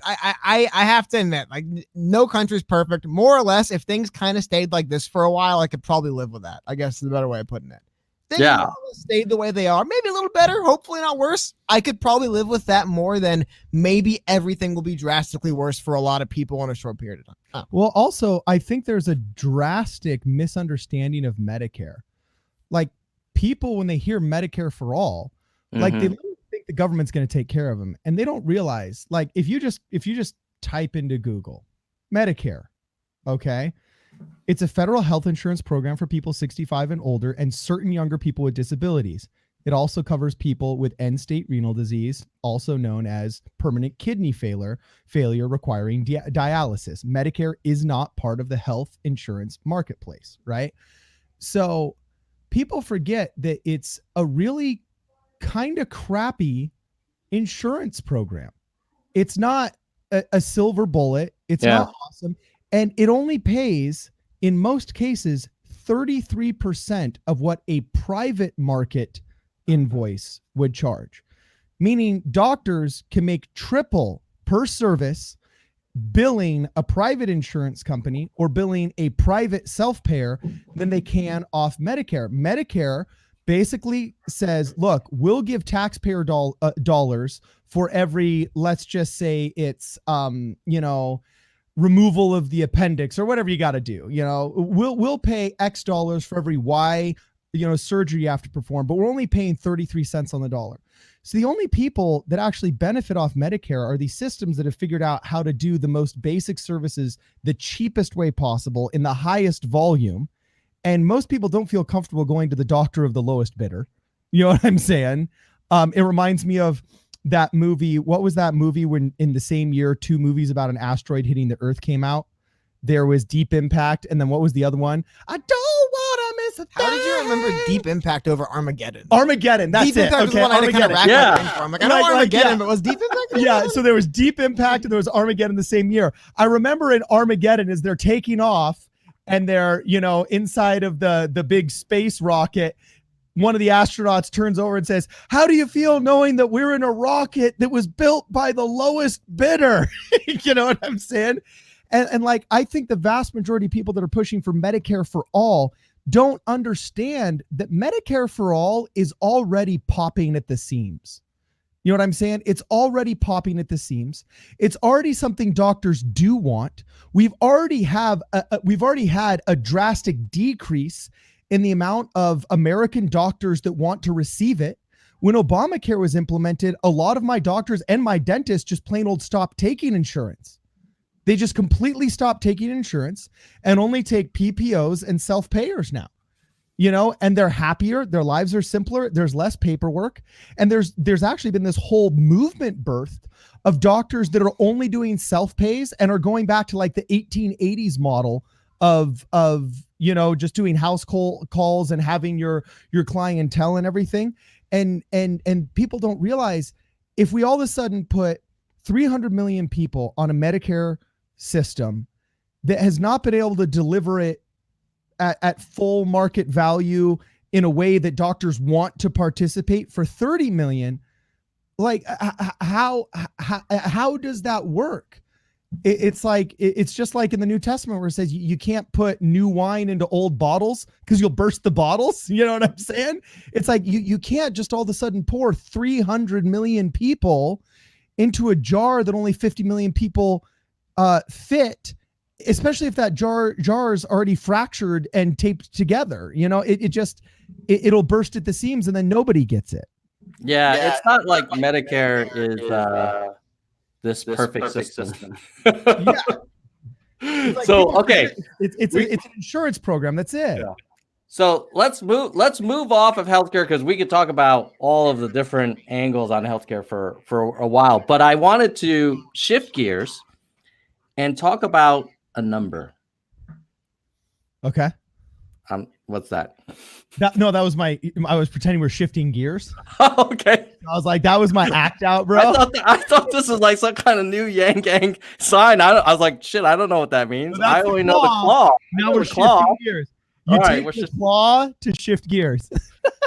have to admit, like no country's perfect. More or less, if things kind of stayed like this for a while, I could probably live with that. I guess is a better way of putting it. Things stayed the way they are, maybe a little better, hopefully not worse. I could probably live with that more than maybe everything will be drastically worse for a lot of people in a short period of time. Oh. Well, also, I think there's a drastic misunderstanding of Medicare. Like people, when they hear Medicare for all, like they literally think the government's going to take care of them, and they don't realize, like, if you just type into Google Medicare, okay. It's a federal health insurance program for people 65 and older and certain younger people with disabilities. It also covers people with end-stage renal disease, also known as permanent kidney failure requiring dialysis. Medicare is not part of the health insurance marketplace, right? So people forget that it's a really kind of crappy insurance program. It's not a silver bullet. It's not awesome. And it only pays, in most cases, 33% of what a private market invoice would charge. Meaning doctors can make triple per service billing a private insurance company or billing a private self-payer than they can off Medicare. Medicare basically says, look, we'll give taxpayer dollars for every, let's just say it's, removal of the appendix or whatever you got to do. We'll pay X dollars for every Y, surgery you have to perform, but we're only paying 33 cents on the dollar. So the only people that actually benefit off Medicare are these systems that have figured out how to do the most basic services the cheapest way possible in the highest volume. And most people don't feel comfortable going to the doctor of the lowest bidder. You know what I'm saying? It reminds me of that movie. What was that movie when in the same year 2 movies about an asteroid hitting the Earth came out? There was Deep Impact, and then what was the other one? I don't want to miss a thing. How did you remember Deep Impact over Armageddon? Armageddon, that's Deep it. Impact Okay, was one I had to kind of rack my brain for. I'm like, I know Armageddon, but was Deep Impact? Yeah, so there was Deep Impact and there was Armageddon the same year. I remember in Armageddon as they're taking off and they're, inside of the big space rocket, one of the astronauts turns over and says, how do you feel knowing that we're in a rocket that was built by the lowest bidder? You know what I'm saying? And like, I think the vast majority of people that are pushing for Medicare for all don't understand that Medicare for all is already popping at the seams. You know what I'm saying? It's already popping at the seams. It's already something doctors do want. We've already had a drastic decrease in the amount of American doctors that want to receive it. when Obamacare was implemented, a lot of my doctors and my dentists just plain old stopped taking insurance. They just completely stopped taking insurance and only take PPOs and self-payers now. You know, and they're happier, their lives are simpler, there's less paperwork, and there's actually been this whole movement birthed of doctors that are only doing self-pays and are going back to like the 1880s model of you know, just doing house calls and having your clientele and everything. And people don't realize, if we all of a sudden put 300 million people on a Medicare system that has not been able to deliver it at full market value in a way that doctors want to participate for 30 million, like how does that work? It's like, it's just like in the New Testament where it says you can't put new wine into old bottles because you'll burst the bottles. You know what I'm saying? It's like you can't just all of a sudden pour 300 million people into a jar that only 50 million people fit, especially if that jar is already fractured and taped together. You know, it'll burst at the seams and then nobody gets it. Yeah, it's not like Medicare is this perfect system. Yeah. Like, so okay, it's an insurance program. That's it. Yeah. So let's move off of healthcare, because we could talk about all of the different angles on healthcare for a while. But I wanted to shift gears and talk about a number. Okay. What's that? That was I was pretending we're shifting gears. Okay. I was like, that was my act out, bro. I thought this was like some kind of new YangGang sign. I was like, shit, I don't know what that means. I only know the claw. Now we're shifting gears. You take the claw to shift gears.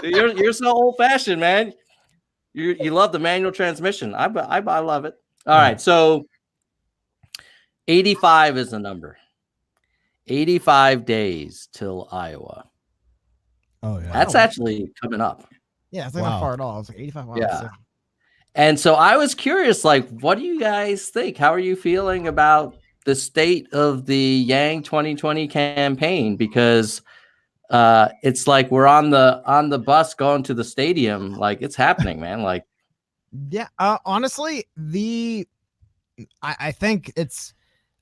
You're so old fashioned, man. You love the manual transmission. I love it. All right. So 85 is the number. 85 days till Iowa. Oh yeah. That's actually coming up. Yeah, it's like not far at all. It's like 85. Wow, yeah. And so I was curious, like, what do you guys think? How are you feeling about the state of the Yang 2020 campaign? Because it's like we're on the bus going to the stadium. Like, it's happening, man. Like, yeah, honestly, I think it's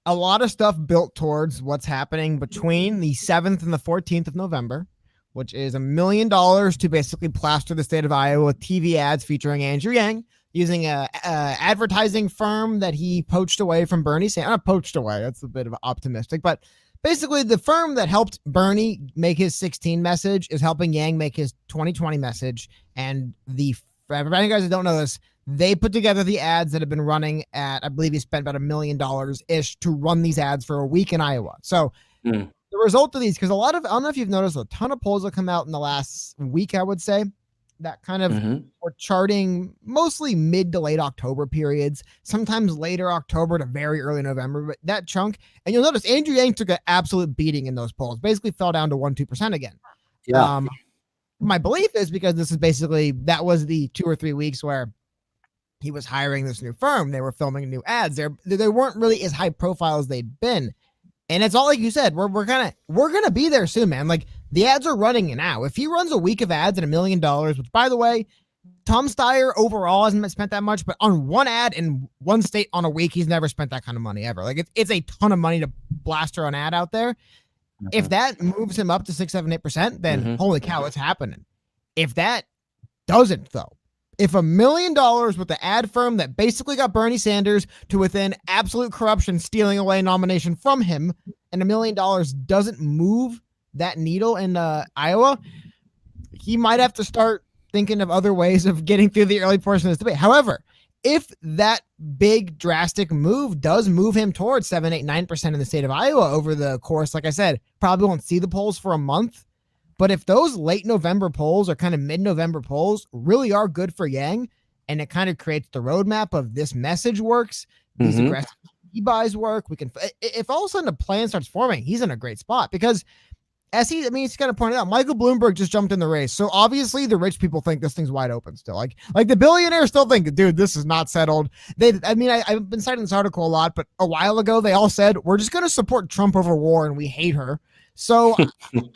a lot of stuff built towards what's happening between the 7th and the 14th of November, which is $1 million to basically plaster the state of Iowa with TV ads featuring Andrew Yang, using a advertising firm that he poached away from Bernie Sanders. Not poached away, that's a bit of optimistic, but basically the firm that helped Bernie make his 16 message is helping Yang make his 2020 message. And for everybody guys that don't know this, they put together the ads that have been running at, I believe he spent about $1 million-ish to run these ads for a week in Iowa. So the result of these, because I don't know if you've noticed, a ton of polls have come out in the last week, I would say, that kind of were charting mostly mid to late October periods, sometimes later October to very early November, but that chunk. And you'll notice Andrew Yang took an absolute beating in those polls, basically fell down to 1-2% again. yeah. My belief is because this is basically, that was the 2 or 3 weeks where he was hiring this new firm. They were filming new ads. They weren't really as high profile as they'd been. And it's all like you said, we're gonna be there soon, man. Like, the ads are running now. If he runs a week of ads at $1 million, which, by the way, Tom Steyer overall hasn't spent that much, but on one ad in one state on a week, he's never spent that kind of money ever. Like, it's a ton of money to blaster an ad out there. If that moves him up to 6, 7, 8%, then holy cow, it's happening. If that doesn't, though, if $1 million with the ad firm that basically got Bernie Sanders to within absolute corruption, stealing away nomination from him, and $1 million doesn't move that needle in Iowa, he might have to start thinking of other ways of getting through the early portion of this debate. However, if that big drastic move does move him towards 7, 8, 9% in the state of Iowa over the course, like I said, probably won't see the polls for a month. But if those late November polls or kind of mid-November polls really are good for Yang, and it kind of creates the roadmap of this message works, these aggressive e-buys work, if all of a sudden a plan starts forming, he's in a great spot. Because he's kind of pointed out, Michael Bloomberg just jumped in the race. So obviously the rich people think this thing's wide open still. Like the billionaires still think, dude, this is not settled. I've been citing this article a lot, but a while ago they all said, we're just going to support Trump over war and we hate her. So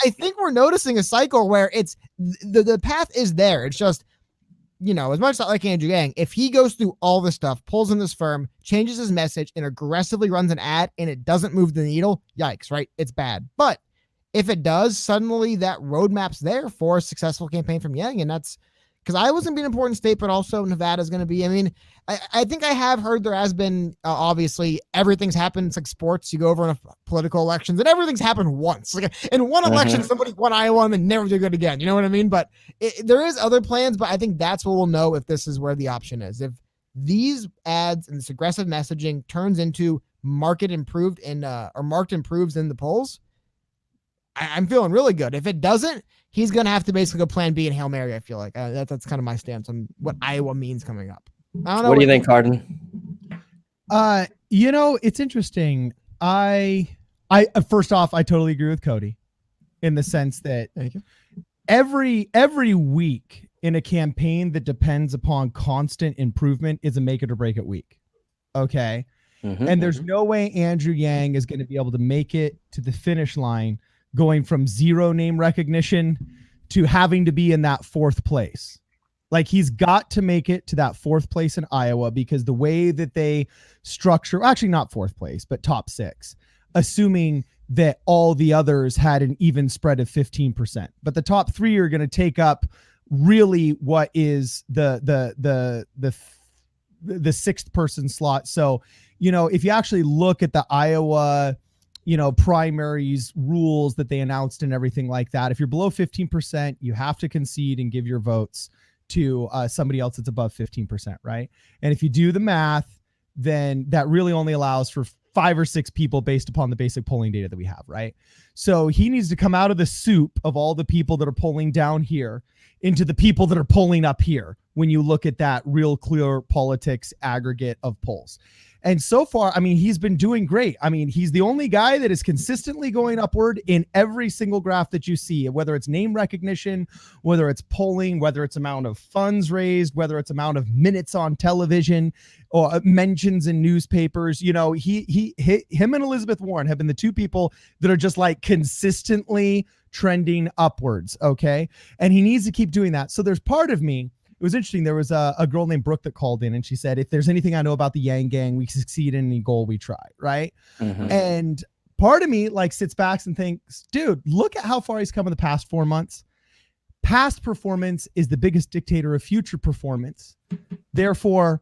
I think we're noticing a cycle where it's the path is there. It's just as much as I like Andrew Yang, if he goes through all this stuff, pulls in this firm, changes his message, and aggressively runs an ad, and it doesn't move the needle, yikes, right? It's bad. But if it does, suddenly that roadmap's there for a successful campaign from Yang, and that's because Iowa's going to be an important state, but also Nevada's going to be. I mean, I think I have heard there has been, obviously, everything's happened. It's like sports. You go over in political elections, and everything's happened once. Like in one election, somebody won Iowa and then never did good again. You know what I mean? But there is other plans, but I think that's what we'll know if this is where the option is. If these ads and this aggressive messaging turns into market improved or marked improves in the polls, I'm feeling really good. If it doesn't, he's going to have to basically go plan B and Hail Mary, I feel like. That's kind of my stance on what Iowa means coming up. I don't know. What do you think, Cardin? It's interesting. I first off, I totally agree with Cody in the sense that every week in a campaign that depends upon constant improvement is a make it or break it week. Okay. And there's no way Andrew Yang is going to be able to make it to the finish line going from 0 name recognition to having to be in that 4th place. Like he's got to make it to that 4th place in Iowa because the way that they structure, actually not 4th place, but top 6, assuming that all the others had an even spread of 15%. But the top 3 are going to take up really what is the 6th person slot. So, if you actually look at the Iowa primaries rules that they announced and everything like that, if you're below 15%, you have to concede and give your votes to somebody else that's above 15%, right? And if you do the math, then that really only allows for 5 or 6 people based upon the basic polling data that we have, right? So he needs to come out of the soup of all the people that are polling down here into the people that are polling up here when you look at that real clear politics aggregate of polls. And so far, I mean, he's been doing great. I mean, he's the only guy that is consistently going upward in every single graph that you see, whether it's name recognition, whether it's polling, whether it's amount of funds raised, whether it's amount of minutes on television or mentions in newspapers. Him and Elizabeth Warren have been the 2 people that are just like consistently trending upwards. Okay. And he needs to keep doing that. So there's part of me. It was interesting. There was a girl named Brooke that called in and she said, if there's anything I know about the YangGang, we succeed in any goal we try. Right. And part of me like sits back and thinks, dude, look at how far he's come in the past 4 months. Past performance is the biggest dictator of future performance. Therefore,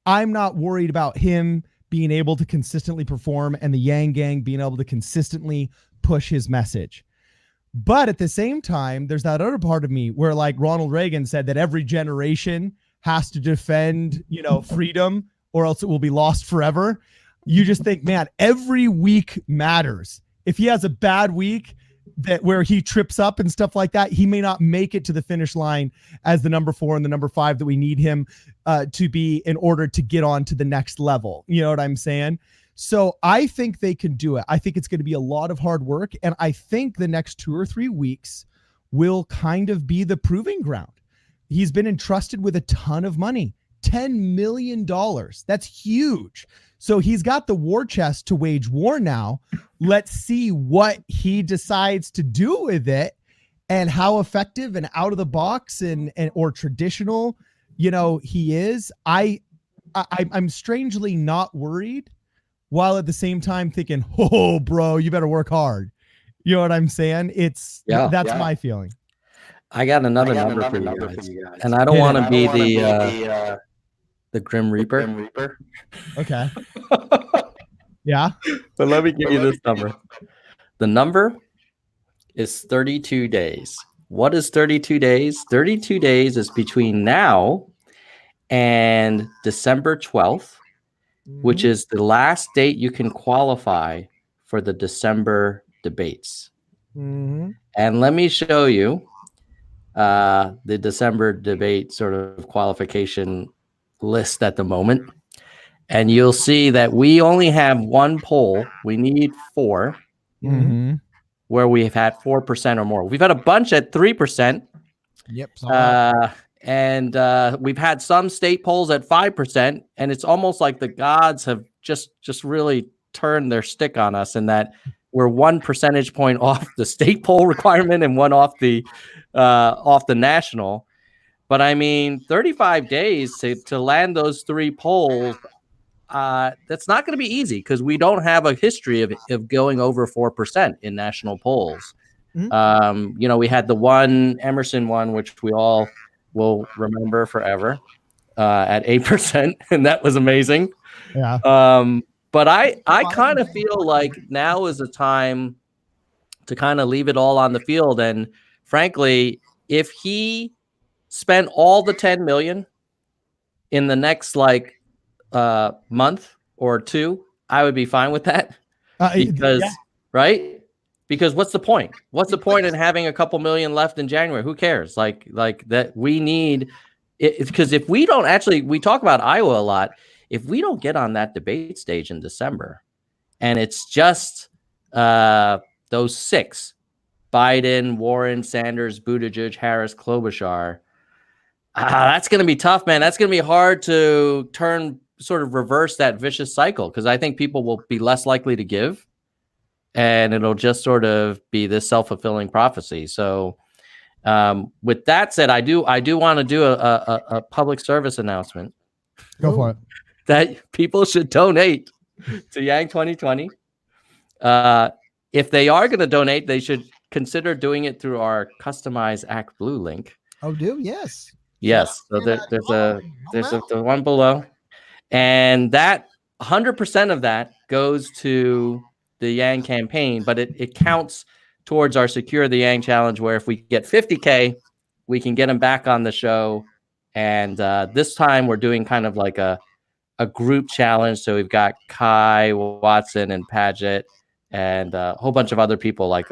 I'm not worried about him being able to consistently perform and the YangGang being able to consistently push his message. But at the same time, there's that other part of me where like Ronald Reagan said that every generation has to defend, freedom or else it will be lost forever. You just think, man, every week matters. If he has a bad week where he trips up and stuff like that, he may not make it to the finish line as the number 4 and the number 5 that we need him to be in order to get on to the next level. You know what I'm saying? So I think they can do it. I think it's going to be a lot of hard work. And I think the next 2 or 3 weeks will kind of be the proving ground. He's been entrusted with a ton of money, $10 million. That's huge. So he's got the war chest to wage war now. Let's see what he decides to do with it and how effective and out of the box and or traditional, he is. I'm strangely not worried, while at the same time thinking, oh, bro, you better work hard. You know what I'm saying? That's my feeling. I got another number for you guys. And I don't want to be the Grim Reaper. Okay. Yeah. But let me give you this number. The number is 32 days. What is 32 days? 32 days is between now and December 12th. Which is the last date you can qualify for the December debates. And let me show you the December debate sort of qualification list at the moment. And you'll see that we only have 1 poll. We need 4 where we've had 4% or more. We've had a bunch at 3%. Yep. And we've had some state polls at 5%, and it's almost like the gods have just really turned their stick on us, in that we're 1 percentage point off the state poll requirement and 1 off the national. But I mean, 35 days to land those 3 polls, that's not going to be easy because we don't have a history of going over 4% in national polls. You know, we had the one Emerson one, which we all will remember forever, at 8%, and that was amazing. Yeah. But I kind of feel like now is the time to kind of leave it all on the field. And frankly, if he spent all the 10 million in the next like month or 2, I would be fine with that. Because right? Because what's the point? What's the point in having a couple million left in January? Who cares? Like that we need it, because if we don't actually, we talk about Iowa a lot. If we don't get on that debate stage in December, and it's just those 6, Biden, Warren, Sanders, Buttigieg, Harris, Klobuchar, that's going to be tough, man. That's going to be hard to sort of reverse that vicious cycle, because I think people will be less likely to give, and it'll just sort of be this self-fulfilling prophecy. So with that said, I do want to do a public service announcement. Go for it. That people should donate to Yang 2020. If they are going to donate, they should consider doing it through our customized Act Blue link. Oh, yes. Yes. So there's the one below, and that 100% of that goes to the Yang campaign, but it counts towards our Secure the Yang challenge, where if we get 50K, we can get them back on the show. And this time we're doing kind of like a group challenge. So we've got Kai, Watson, and Paget, and a whole bunch of other people, like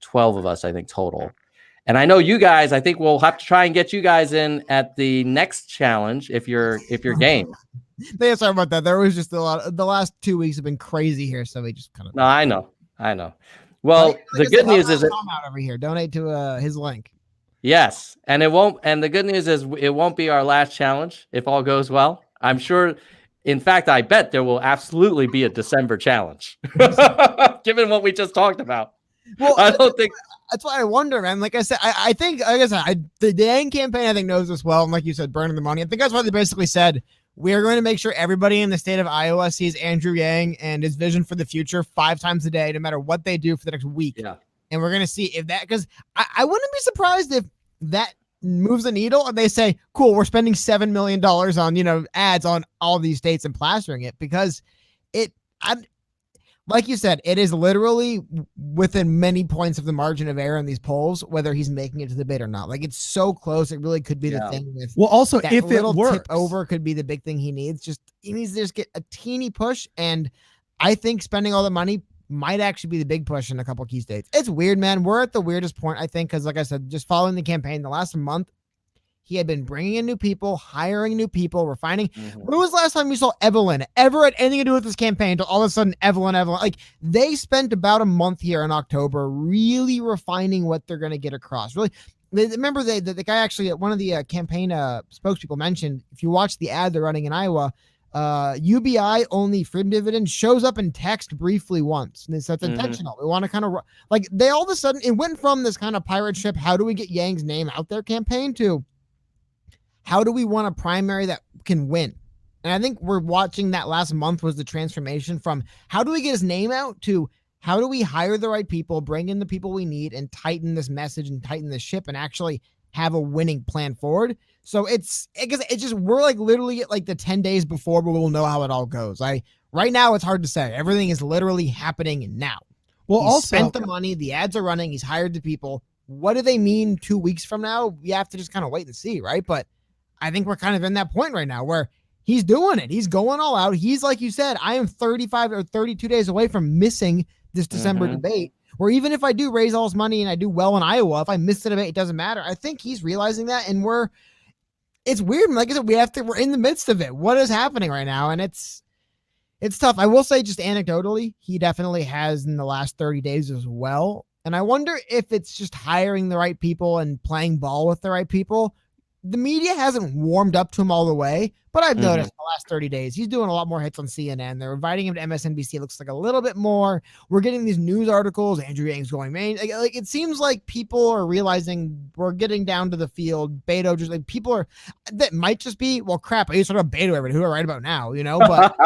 12 of us, I think, total. And I know you guys, I think we'll have to try and get you guys in at the next challenge if you're game. Yeah, sorry about that. There was just a lot. The last 2 weeks have been crazy here, so we just kind of. No, I know. Well, the good news is that Tom out over here. Donate to his link. Yes, and it won't. And the good news is it won't be our last challenge if all goes well. I'm sure. In fact, I bet there will absolutely be a December challenge, given what we just talked about. Well, I don't think. That's why I wonder, man. Like I said, I think, like I said, the Yang campaign, I think, knows this well. And like you said, burning the money. I think that's why they basically said, we are going to make sure everybody in the state of Iowa sees Andrew Yang and his vision for the future 5 times a day, no matter what they do for the next week. Yeah. And we're going to see if that, because I wouldn't be surprised if that moves the needle and they say, cool, we're spending $7 million on, ads on all these states and plastering it, because like you said, it is literally within many points of the margin of error in these polls, whether he's making it to the debate or not. Like, it's so close. It really could be the thing with. Well, also, that if it works, tip over could be the big thing he needs. He needs to just get a teeny push. And I think spending all the money might actually be the big push in a couple key states. It's weird, man. We're at the weirdest point, I think, because like I said, just following the campaign the last month, he had been bringing in new people, hiring new people, refining. Mm-hmm. When was the last time we saw Evelyn ever had anything to do with this campaign until all of a sudden Evelyn, like they spent about a month here in October really refining what they're going to get across. Really, remember the guy actually, one of the campaign spokespeople mentioned, if you watch the ad they're running in Iowa, UBI only freedom dividend shows up in text briefly once. And that's intentional. We want to kind of like they all of a sudden, it went from this kind of pirate ship, how do we get Yang's name out there campaign to how do we want a primary that can win? And I think we're watching that last month was the transformation from how do we get his name out to how do we hire the right people, bring in the people we need, and tighten this message and tighten the ship and actually have a winning plan forward. So it's just, we're like literally at like the 10 days before, but we'll know how it all goes. Right now it's hard to say. Everything is literally happening now. Well, he's also spent the money, the ads are running, he's hired the people. What do they mean 2 weeks from now? We have to just kind of wait and see, right? But I think we're kind of in that point right now where he's doing it. He's going all out. He's like you said, I am 35 or 32 days away from missing this December debate, where even if I do raise all this money and I do well in Iowa, if I miss the debate, it doesn't matter. I think he's realizing that, and it's weird. Like I said, we're in the midst of it. What is happening right now? And it's tough. I will say just anecdotally, he definitely has in the last 30 days as well. And I wonder if it's just hiring the right people and playing ball with the right people the media hasn't warmed up to him all the way, but I've noticed the last 30 days, he's doing a lot more hits on CNN. They're inviting him to MSNBC. It looks like a little bit more. We're getting these news articles. Andrew Yang's going main. Like it seems like people are realizing we're getting down to the field. Beto just like people are, that might just be, well, crap. I used to talk about Beto every day. Who do I write about now? You know, but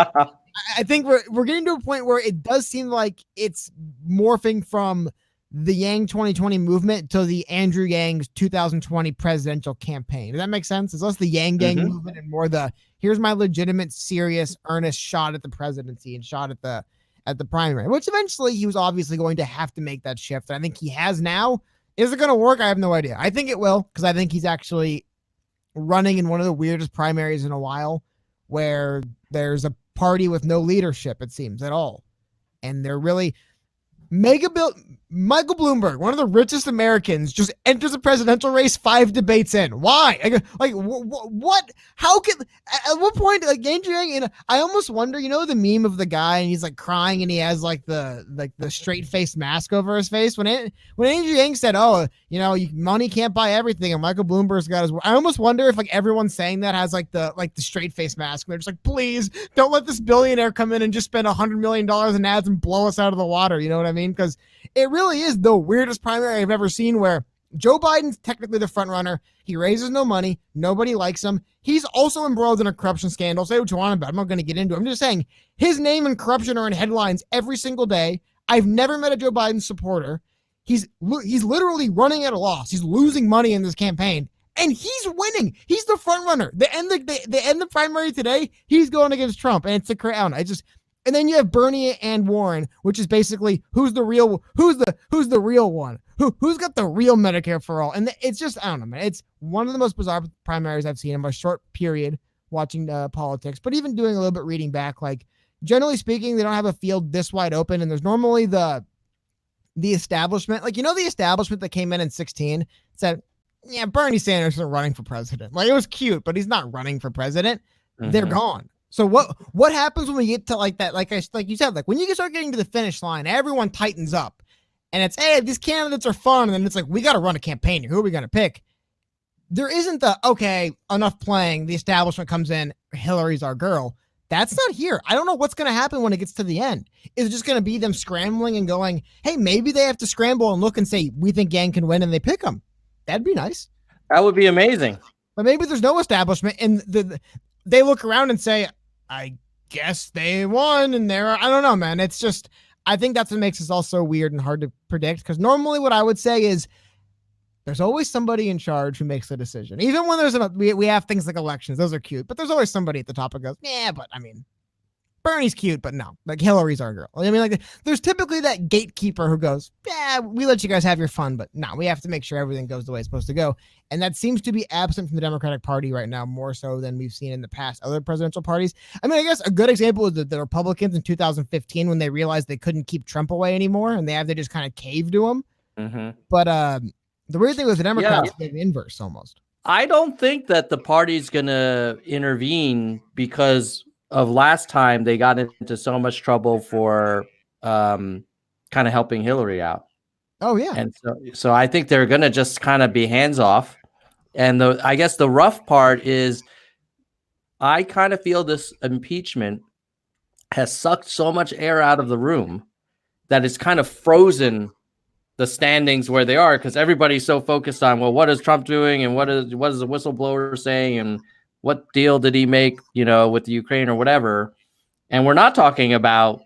I think we're getting to a point where it does seem like it's morphing from the Yang 2020 movement to the Andrew Yang's 2020 presidential campaign. Does that make sense? It's less the YangGang movement and more the here's my legitimate, serious, earnest shot at the presidency and shot at the primary, which eventually he was obviously going to have to make that shift. And I think he has now. Is it going to work? I have no idea. I think it will, because I think he's actually running in one of the weirdest primaries in a while, where there's a party with no leadership, it seems, at all. And they're really Michael Bloomberg, one of the richest Americans, just enters a presidential race 5 debates in. Why? Like what? How can? At what point? Like Andrew Yang, I almost wonder. You know the meme of the guy and he's like crying and he has like the straight face mask over his face. When Andrew Yang said, "Oh, you know, money can't buy everything," and Michael Bloomberg's got his. I almost wonder if like everyone saying that has like the straight face mask. And they're just like, please don't let this billionaire come in and just spend $100 million in ads and blow us out of the water. You know what I mean? Because it really is the weirdest primary I've ever seen, where Joe Biden's technically the front runner. He raises no money. Nobody likes him. He's also embroiled in a corruption scandal. Say what you want about it. I'm not going to get into it. I'm just saying his name and corruption are in headlines every single day. I've never met a Joe Biden supporter. He's literally running at a loss. He's losing money in this campaign, and he's winning. He's the front runner. They end the primary today. He's going against Trump, and it's a crown. And then you have Bernie and Warren, which is basically who's the real one? Who's got the real Medicare for all? And it's just, I don't know, man. It's one of the most bizarre primaries I've seen in my short period watching politics, but even doing a little bit reading back, like generally speaking, they don't have a field this wide open. And there's normally the establishment, like, you know, the establishment that came in 2016 said, yeah, Bernie Sanders isn't running for president. Like, it was cute, but he's not running for president. They're gone. So what happens when we get to like that? Like you said, like when you start getting to the finish line, everyone tightens up, and it's, hey, these candidates are fun, and then it's like, we got to run a campaign. Who are we going to pick? There isn't the, okay, enough playing. The establishment comes in. Hillary's our girl. That's not here. I don't know what's going to happen when it gets to the end. Is it just going to be them scrambling and going, hey, maybe they have to scramble and look and say, we think Yang can win, and they pick them? That'd be nice. That would be amazing. But maybe there's no establishment, and they look around and say, I guess they won, and I don't know, man. It's just, I think that's what makes this all so weird and hard to predict, because normally what I would say is there's always somebody in charge who makes the decision. Even when we have things like elections, those are cute, but there's always somebody at the top who goes, yeah, but I mean, Bernie's cute, but no, like Hillary's our girl. I mean, like there's typically that gatekeeper who goes, yeah, we let you guys have your fun, but no, we have to make sure everything goes the way it's supposed to go. And that seems to be absent from the Democratic Party right now, more so than we've seen in the past other presidential parties. I mean, I guess a good example is the Republicans in 2015, when they realized they couldn't keep Trump away anymore, and they just kind of caved to him. But the weird thing with the Democrats, is the inverse almost. I don't think that the party's going to intervene because of last time they got into so much trouble for kind of helping Hillary out. Oh, yeah. And so I think they're going to just kind of be hands off. And I guess the rough part is I kind of feel this impeachment has sucked so much air out of the room that it's kind of frozen the standings where they are, because everybody's so focused on, well, what is Trump doing, and what is the whistleblower saying, and what deal did he make, with the Ukraine or whatever. And we're not talking about,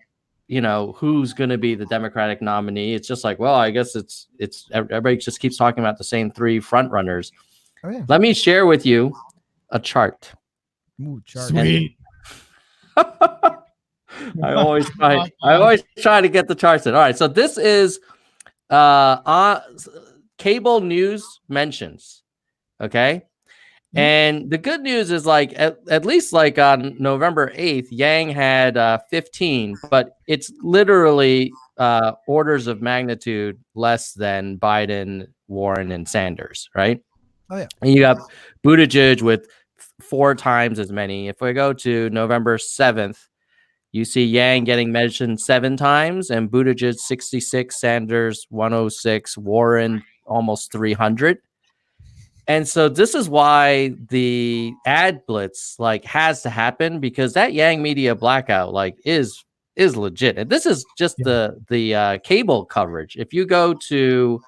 who's going to be the Democratic nominee. It's just like, well, I guess it's everybody just keeps talking about the same 3 front runners. Oh, yeah. Let me share with you a chart. Ooh, chart. Sweet. I always try to get the charts in. All right. So this is cable news mentions. Okay. And the good news is, like, at least like on November 8th, Yang had 15, but it's literally orders of magnitude less than Biden, Warren, and Sanders, right? Oh, yeah. And you got Buttigieg with 4 times as many. If we go to November 7th, you see Yang getting mentioned 7 times, and Buttigieg 66, Sanders 106, Warren almost 300. And so this is why the ad blitz like has to happen, because that Yang Media blackout like is legit. And this is just the cable coverage. If you go to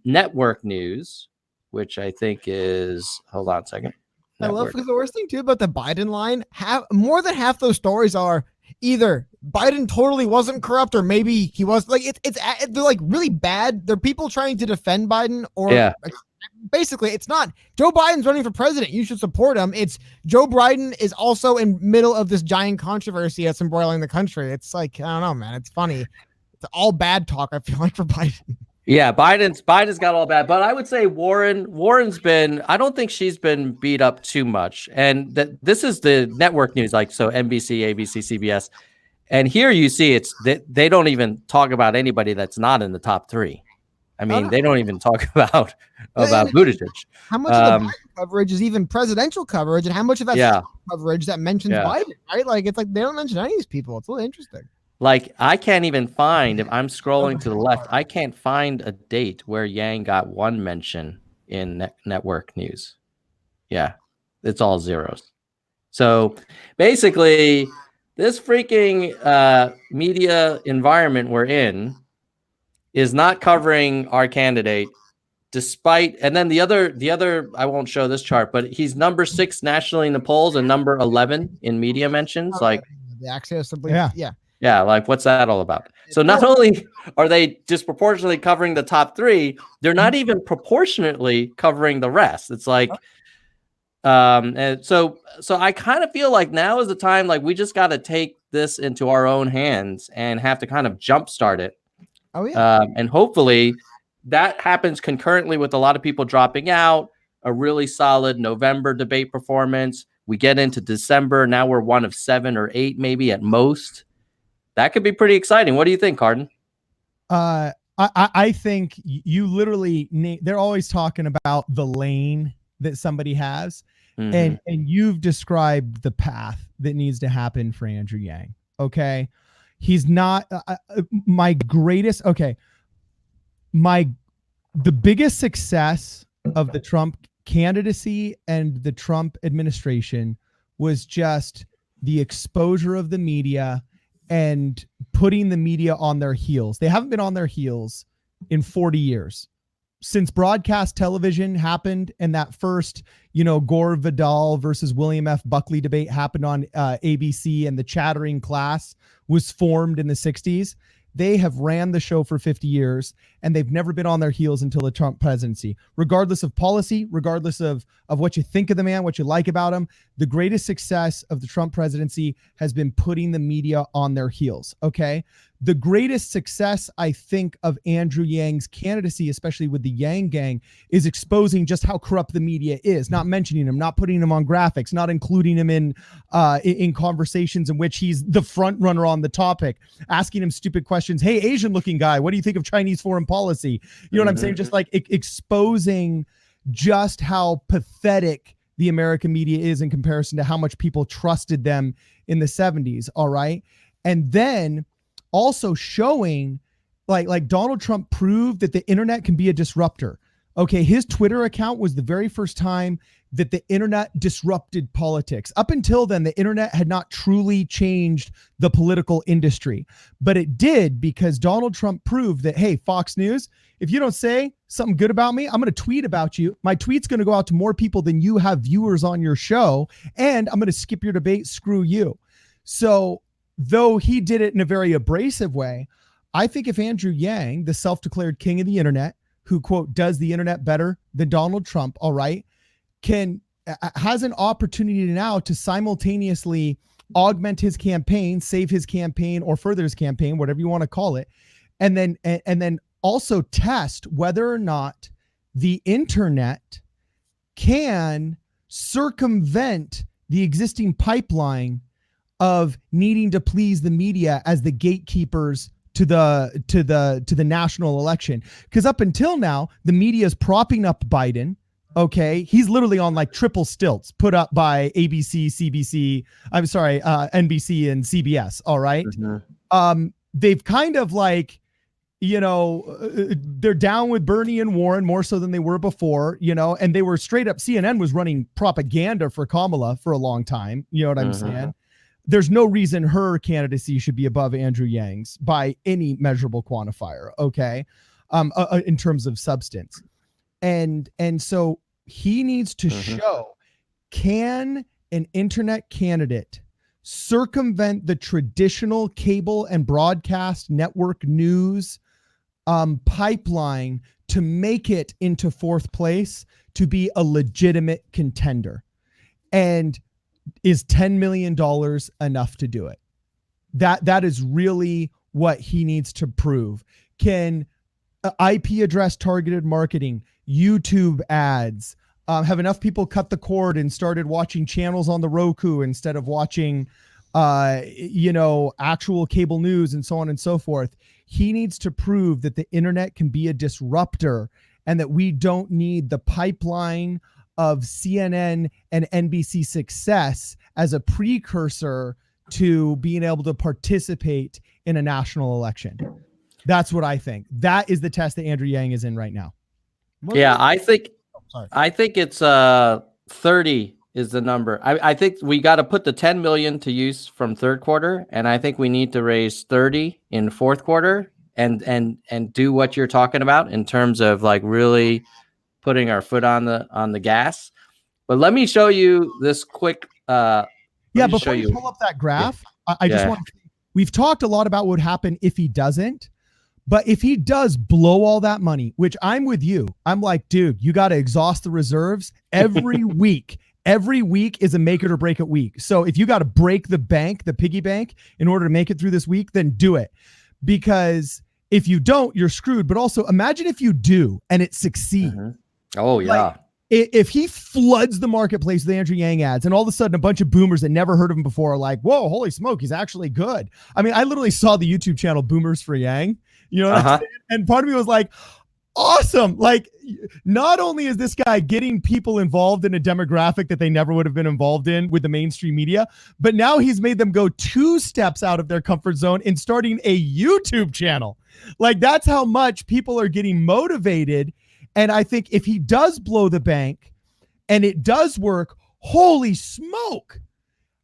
network news, which I think is, hold on a second. I love, because the worst thing too about the Biden line, more than half those stories are either Biden totally wasn't corrupt or maybe he was. Like they're like really bad. They're people trying to defend Biden, or basically it's not Joe Biden's running for president, you should support him. It's Joe Biden is also in middle of this giant controversy that's embroiling the country. It's like, I don't know, man. It's funny. It's all bad talk, I feel like, for Biden. Yeah, Biden's got all bad, but I would say Warren's been, I don't think she's been beat up too much. And this is the network news, like, so NBC, ABC, CBS. And here you see they don't even talk about anybody that's not in the top three. I mean, they don't even talk about Buttigieg. How much of the Biden coverage is even presidential coverage, and how much of that coverage that mentions Biden, right? Like, it's like they don't mention any of these people. It's really interesting. Like, I can't even find, if I'm scrolling to the left, I can't find a date where Yang got one mention in network news. Yeah, it's all zeros. So basically, this freaking media environment we're in is not covering our candidate, despite, and then the other, I won't show this chart, but he's number 6 nationally in the polls and number 11 in media mentions. Like the access to, yeah, like, what's that all about? So not only are they disproportionately covering the top 3, they're not even proportionately covering the rest. It's like, and so I kind of feel like now is the time, like, we just got to take this into our own hands and have to kind of jumpstart it. Oh yeah. And hopefully that happens concurrently with a lot of people dropping out, a really solid November debate performance. We get into December. Now we're one of 7 or 8, maybe at most. That could be pretty exciting. What do you think, Cardin? I think you literally, they're always talking about the lane that somebody has. And you've described the path that needs to happen for Andrew Yang. Okay. He's not the biggest success of the Trump candidacy and the Trump administration was just the exposure of the media and putting the media on their heels. They haven't been on their heels in 40 years. Since broadcast television happened and that first, Gore Vidal versus William F. Buckley debate happened on ABC, and the chattering class was formed in the 60s, they have ran the show for 50 years, and they've never been on their heels until the Trump presidency. Regardless of policy, regardless of what you think of the man, what you like about him, the greatest success of the Trump presidency has been putting the media on their heels, okay? The greatest success, I think, of Andrew Yang's candidacy, especially with the YangGang, is exposing just how corrupt the media is, not mentioning him, not putting him on graphics, not including him in conversations in which he's the front runner on the topic, asking him stupid questions. Hey, Asian looking guy, what do you think of Chinese foreign policy? You know what I'm saying? Just like exposing just how pathetic the American media is in comparison to how much people trusted them in the 70s. All right. And then also showing like Donald Trump proved that the internet can be a disruptor. Okay. His Twitter account was the very first time that the internet disrupted politics. Up until then, the internet had not truly changed the political industry, but it did because Donald Trump proved that, hey, Fox News, if you don't say something good about me, I'm going to tweet about you. My tweet's going to go out to more people than you have viewers on your show, and I'm going to skip your debate. Screw you. So though he did it in a very abrasive way, I think if Andrew Yang, the self-declared king of the internet, who, quote, does the internet better than Donald Trump, all right, has an opportunity now to simultaneously augment his campaign, save his campaign, or further his campaign, whatever you want to call it, and then also test whether or not the internet can circumvent the existing pipeline of needing to please the media as the gatekeepers to the national election. Because up until now, the media is propping up Biden. Okay, he's literally on like triple stilts put up by ABC, NBC and CBS. All right. They've kind of like they're down with Bernie and Warren more so than they were before, and they were straight up, CNN was running propaganda for Kamala for a long time. You know what I'm saying? There's no reason her candidacy should be above Andrew Yang's by any measurable quantifier. Okay. In terms of substance. And so he needs to show, can an internet candidate circumvent the traditional cable and broadcast network news pipeline to make it into fourth place to be a legitimate contender? And is $10 million enough to do it? That is really what he needs to prove. Can IP address targeted marketing, YouTube ads, have enough people cut the cord and started watching channels on the Roku instead of watching, actual cable news and so on and so forth? He needs to prove that the internet can be a disruptor and that we don't need the pipeline of CNN and NBC success as a precursor to being able to participate in a national election. That's what I think. That is the test that Andrew Yang is in right now. Yeah, I think it's 30 is the number. I think we got to put the 10 million to use from third quarter, and I think we need to raise 30 in fourth quarter and do what you're talking about in terms of like really putting our foot on the gas. But let me show you this quick before you pull up that graph, I just want to, we've talked a lot about what would happen if he doesn't. But if he does blow all that money, which I'm with you, I'm like, dude, you got to exhaust the reserves every week. Every week is a make it or break it week. So if you got to break the bank, the piggy bank, in order to make it through this week, then do it. Because if you don't, you're screwed. But also imagine if you do and it succeeds. Oh, yeah. Like, if he floods the marketplace with Andrew Yang ads and all of a sudden a bunch of boomers that never heard of him before are like, whoa, holy smoke, he's actually good. I mean, I literally saw the YouTube channel Boomers for Yang. You know what I'm saying? And part of me was like, awesome. Like, not only is this guy getting people involved in a demographic that they never would have been involved in with the mainstream media, but now he's made them go 2 steps out of their comfort zone in starting a YouTube channel. Like, that's how much people are getting motivated. And I think if he does blow the bank and it does work, holy smoke,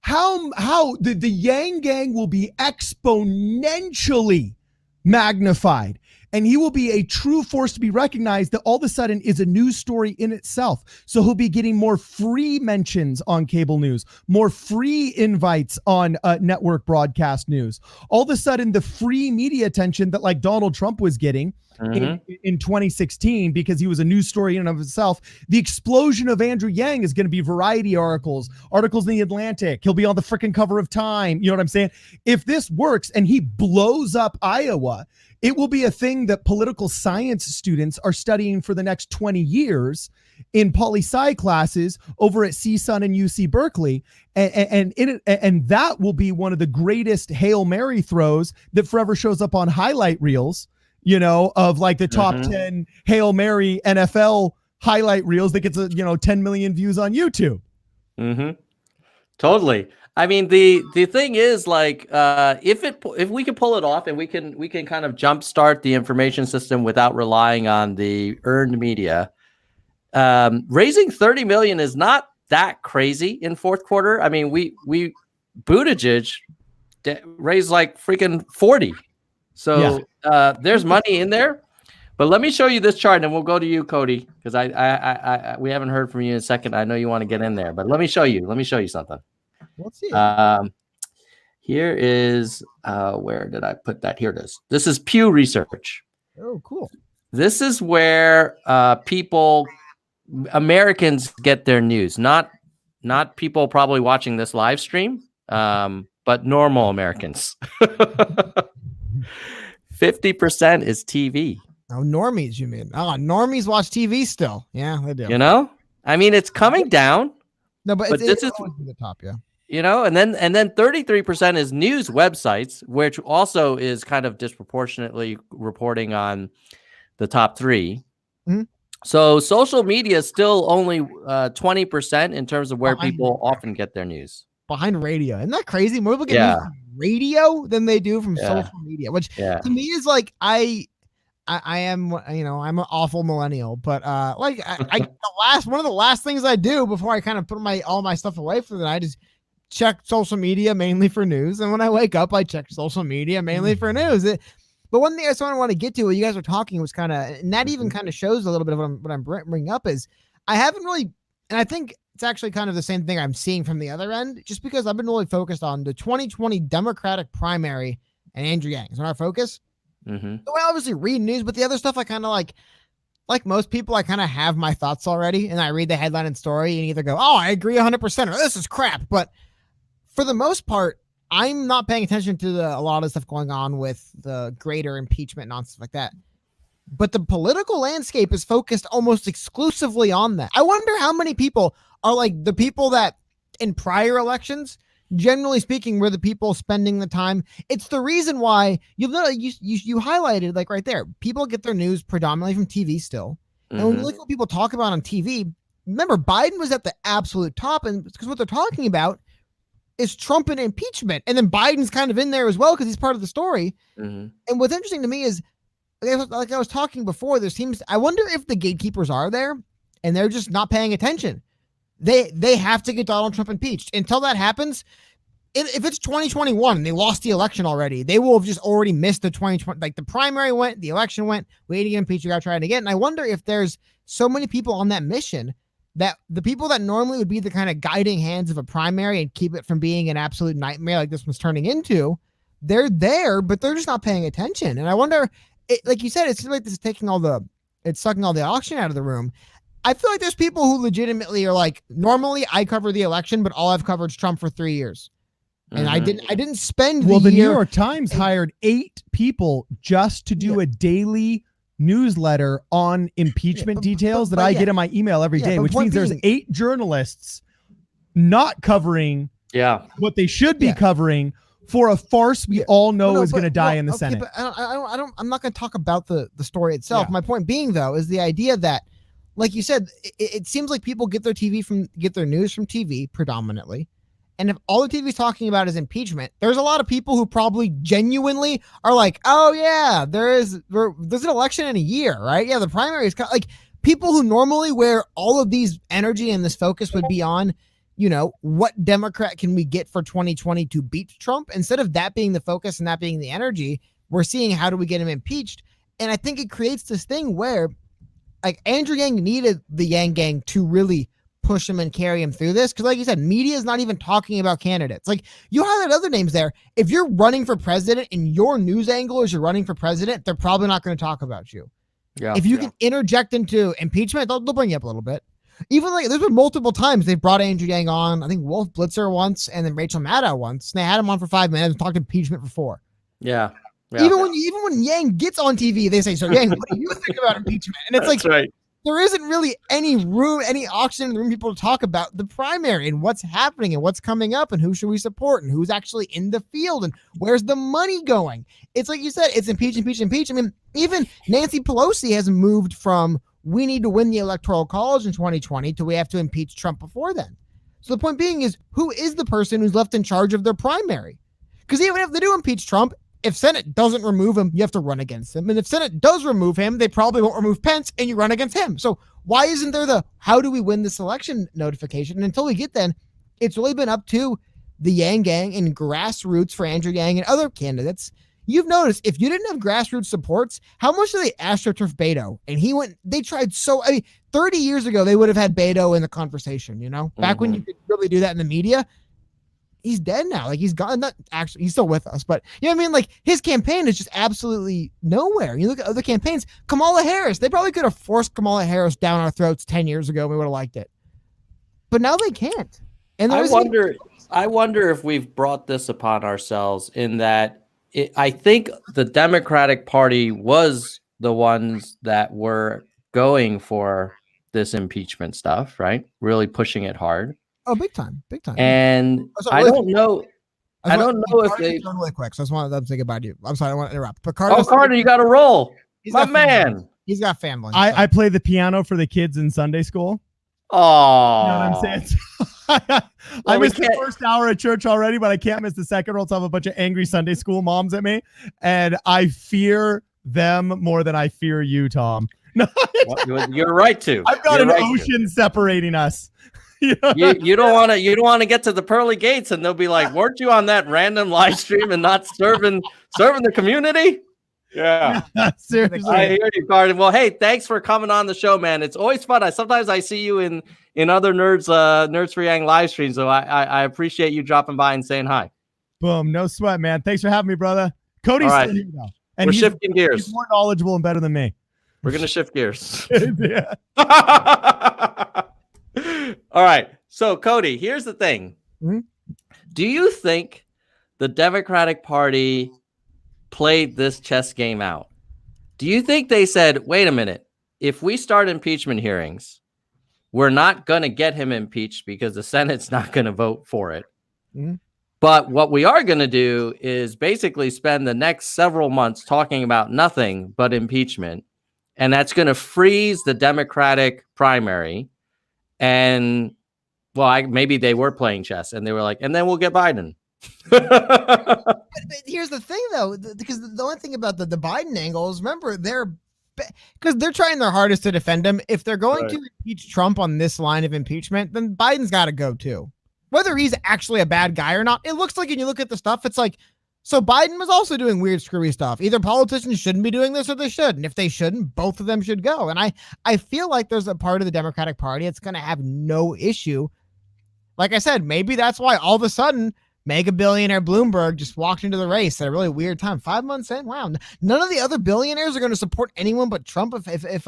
how the YangGang will be exponentially magnified, and he will be a true force to be recognized that all of a sudden is a news story in itself. So he'll be getting more free mentions on cable news, more free invites on network broadcast news. All of a sudden, the free media attention that like Donald Trump was getting in 2016 because he was a news story in and of itself. The explosion of Andrew Yang is going to be Variety articles in the Atlantic. He'll be on the freaking cover of Time. You know what I'm saying? If this works and he blows up Iowa, it will be a thing that political science students are studying for the next 20 years in poli-sci classes over at CSUN and UC Berkeley. And that will be one of the greatest Hail Mary throws that forever shows up on highlight reels, of like the top 10 Hail Mary NFL highlight reels that gets 10 million views on YouTube. Totally. I mean, the thing is, like, if we can pull it off and we can kind of jumpstart the information system without relying on the earned media, raising 30 million is not that crazy in fourth quarter. I mean, we Buttigieg raised like freaking 40. So there's money in there. But let me show you this chart, and we'll go to you, Cody, because we haven't heard from you in a second. I know you want to get in there, but let me show you something. Let's see. Here is where did I put that? Here it is. This is Pew Research. Oh, cool. This is where Americans get their news, not people probably watching this live stream, but normal Americans. 50% is TV. Oh, normies, you mean? Oh, normies watch TV still. Yeah, they do. I mean, it's coming down. No, but this is the top, yeah. And then 33% is news websites, which also is kind of disproportionately reporting on the top 3. So social media is still only 20% in terms of where people often get their news. Behind radio. Isn't that crazy? More people get news from radio than they do from social media, which to me is like, I am, I'm an awful millennial, but like one of the last things I do before I kind of put all my stuff away for the night is check social media mainly for news. And when I wake up, I check social media mainly for news. But one thing I sort of want to get to, what you guys were talking was kind of, and that even kind of shows a little bit of what I'm bringing up is I haven't really, and I think it's actually kind of the same thing I'm seeing from the other end, just because I've been really focused on the 2020 Democratic primary and Andrew Yang is our focus. Mm-hmm. So I obviously read news, but the other stuff I kind of like most people, I kind of have my thoughts already, and I read the headline and story and either go, oh, I agree 100% or this is crap. But for the most part, I'm not paying attention to a lot of the stuff going on with the greater impeachment nonsense like that. But the political landscape is focused almost exclusively on that. I wonder how many people are like the people that in prior elections, generally speaking, were the people spending the time. It's the reason why you highlighted like right there. People get their news predominantly from TV still. And when you look at what people talk about on TV, remember Biden was at the absolute top, and because what they're talking about is Trump and impeachment. And then Biden's kind of in there as well because he's part of the story. And what's interesting to me is, like I was talking before, I wonder if the gatekeepers are there and they're just not paying attention. They have to get Donald Trump impeached. Until that happens, if it's 2021 and they lost the election already, they will have just already missed the 2020. Like the primary went, the election went, we need to get impeached, we got to try it again. And I wonder if there's so many people on that mission that the people that normally would be the kind of guiding hands of a primary and keep it from being an absolute nightmare like this one's turning into, they're there, but they're just not paying attention. And I wonder, like you said, it seems like this is it's sucking all the oxygen out of the room. I feel like there's people who legitimately are like, normally I cover the election, but all I've covered is Trump for 3 years. And I didn't spend the New York Times hired 8 people just to do a daily newsletter on impeachment details that I get in my email every day, which means there's 8 journalists not covering what they should be covering for a farce we all know is going to die in the Senate. But I'm not going to talk about the story itself. My point being, though, is the idea that, like you said, it seems like people get their news from TV predominantly. And if all the TV is talking about is impeachment, there's a lot of people who probably genuinely are like, oh yeah, there's an election in a year, right? Yeah, the primary is like people who normally where all of these energy and this focus would be on, what Democrat can we get for 2020 to beat Trump? Instead of that being the focus and that being the energy, we're seeing how do we get him impeached? And I think it creates this thing where like Andrew Yang needed the YangGang to really push him and carry him through this. Because like you said, media is not even talking about candidates. Like you highlight other names there. If you're running for president and your news angle is you're running for president, they're probably not going to talk about you. Yeah. If you can interject into impeachment, they'll bring you up a little bit. Even like there's been multiple times they've brought Andrew Yang on. I think Wolf Blitzer once and then Rachel Maddow once. And they had him on for 5 minutes and talked impeachment for 4. Yeah. Even when Yang gets on TV, they say, so Yang, what do you think about impeachment? And it's That's right. There isn't really any oxygen in the room people to talk about the primary and what's happening and what's coming up and who should we support and who's actually in the field and where's the money going. It's like you said, it's impeach. I mean, even Nancy Pelosi has moved from we need to win the Electoral College in 2020 to we have to impeach Trump before then. So the point being is, who is the person who's left in charge of their primary? Because even if they do impeach Trump, if Senate doesn't remove him, you have to run against him. And if Senate does remove him, they probably won't remove Pence and you run against him. So why isn't there how do we win this election notification? And until we get then, it's really been up to the YangGang and grassroots for Andrew Yang and other candidates. You've noticed if you didn't have grassroots supports, how much did they astroturf Beto? And they tried 30 years ago, they would have had Beto in the conversation, back when you could really do that in the media. He's dead now. Like he's gone. Not actually, he's still with us, but you know what I mean? Like his campaign is just absolutely nowhere. You look at other campaigns, Kamala Harris, they probably could have forced Kamala Harris down our throats 10 years ago. We would have liked it, but now they can't. And I wonder if we've brought this upon ourselves in that I think the Democratic Party was the ones that were going for this impeachment stuff, right? Really pushing it hard. Oh, big time. And I don't know if they really quick. So I just wanted to say goodbye to you. I'm sorry, I want to interrupt. But Carter, you got to roll, my man. He's got family. I play the piano for the kids in Sunday school. Oh, you know what I'm saying? I missed the first hour at church already, but I can't miss the second. Or else I'll have a bunch of angry Sunday school moms at me, and I fear them more than I fear you, Tom. No, Well, you're right to. I've got You're an right ocean separating us. You know? You don't want to get to the pearly gates, and they'll be like, "Weren't you on that random live stream and not serving the community?" Yeah. Seriously. I hear you, Carden. Well, hey, thanks for coming on the show, man. It's always fun. Sometimes I see you in other Nerds for Yang live streams, so I appreciate you dropping by and saying hi. Boom. No sweat, man. Thanks for having me, brother. Cody's All right. still here, though. And We're he's shifting gears. more knowledgeable and better than me. We're gonna shift gears. Yeah. All right. So, Cody, here's the thing. Hmm? Do you think the Democratic Party played this chess game out? Do you think they said, wait a minute, if we start impeachment hearings, we're not going to get him impeached because the Senate's not going to vote for it. Mhm. But what we are going to do is basically spend the next several months talking about nothing but impeachment. And that's going to freeze the Democratic primary. And well, maybe they were playing chess and they were like, and then we'll get Biden. But here's the thing, though, because the only thing about the Biden angle is, remember, because they're trying their hardest to defend him. If they're going to impeach Trump on this line of impeachment, then Biden's got to go too. Whether he's actually a bad guy or not, it looks like, when you look at the stuff, it's like, so Biden was also doing weird, screwy stuff. Either politicians shouldn't be doing this or they should. And if they shouldn't, both of them should go. And I feel like there's a part of the Democratic Party that's going to have no issue. Like I said, maybe that's why all of a sudden mega billionaire Bloomberg just walked into the race at a really weird time. 5 months in, wow. None of the other billionaires are going to support anyone but Trump if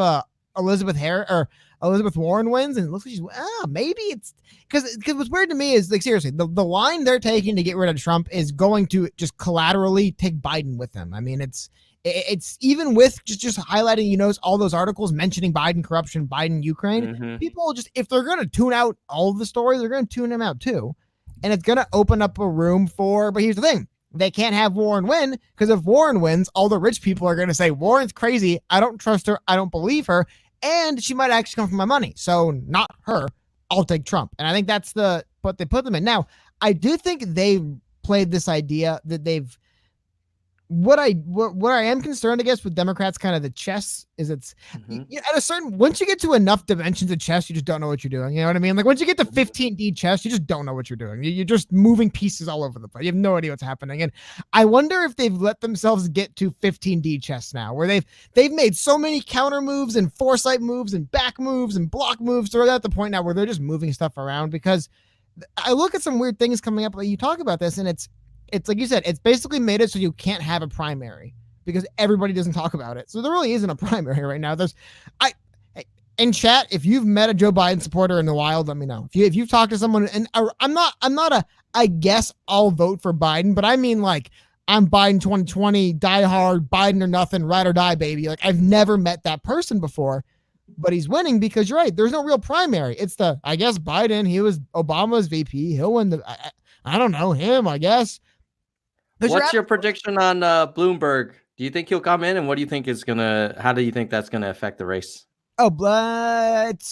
Elizabeth Warren wins, and it looks like she's maybe it's because what's weird to me is, like, seriously, the line they're taking to get rid of Trump is going to just collaterally take Biden with them. I mean, it's even with just highlighting, all those articles mentioning Biden corruption, Biden Ukraine. Mhm. People just, if they're going to tune out all of the stories, they're going to tune them out too. And it's going to open up a room but here's the thing. They can't have Warren win, because if Warren wins, all the rich people are going to say, Warren's crazy. I don't trust her. I don't believe her. And she might actually come for my money. So not her. I'll take Trump. And I think that's what they put them in. Now, I do think they played this idea that they've, what I am concerned, I guess, with Democrats, kind of the chess is at a certain, once you get to enough dimensions of chess, you just don't know what you're doing. You know what I mean? Like, once you get to 15D chess, you just don't know what you're doing. You're just moving pieces all over the place. You have no idea what's happening. And I wonder if they've let themselves get to 15D chess now, where they've made so many counter moves and foresight moves and back moves and block moves. They're at the point now where they're just moving stuff around, because I look at some weird things coming up. Like, you talk about this, and it's like you said, it's basically made it so you can't have a primary because everybody doesn't talk about it. So there really isn't a primary right now. In chat, if you've met a Joe Biden supporter in the wild, let me know. If you've talked to someone, and I'm not I guess I'll vote for Biden, but I mean, like, I'm Biden 2020, die hard, Biden or nothing, ride or die, baby. Like, I've never met that person before, but he's winning because you're right. There's no real primary. It's I guess Biden, he was Obama's VP. He'll win I don't know him, I guess. What's your prediction on Bloomberg? Do you think he'll come in, and what do you think how do you think that's going to affect the race? Oh, but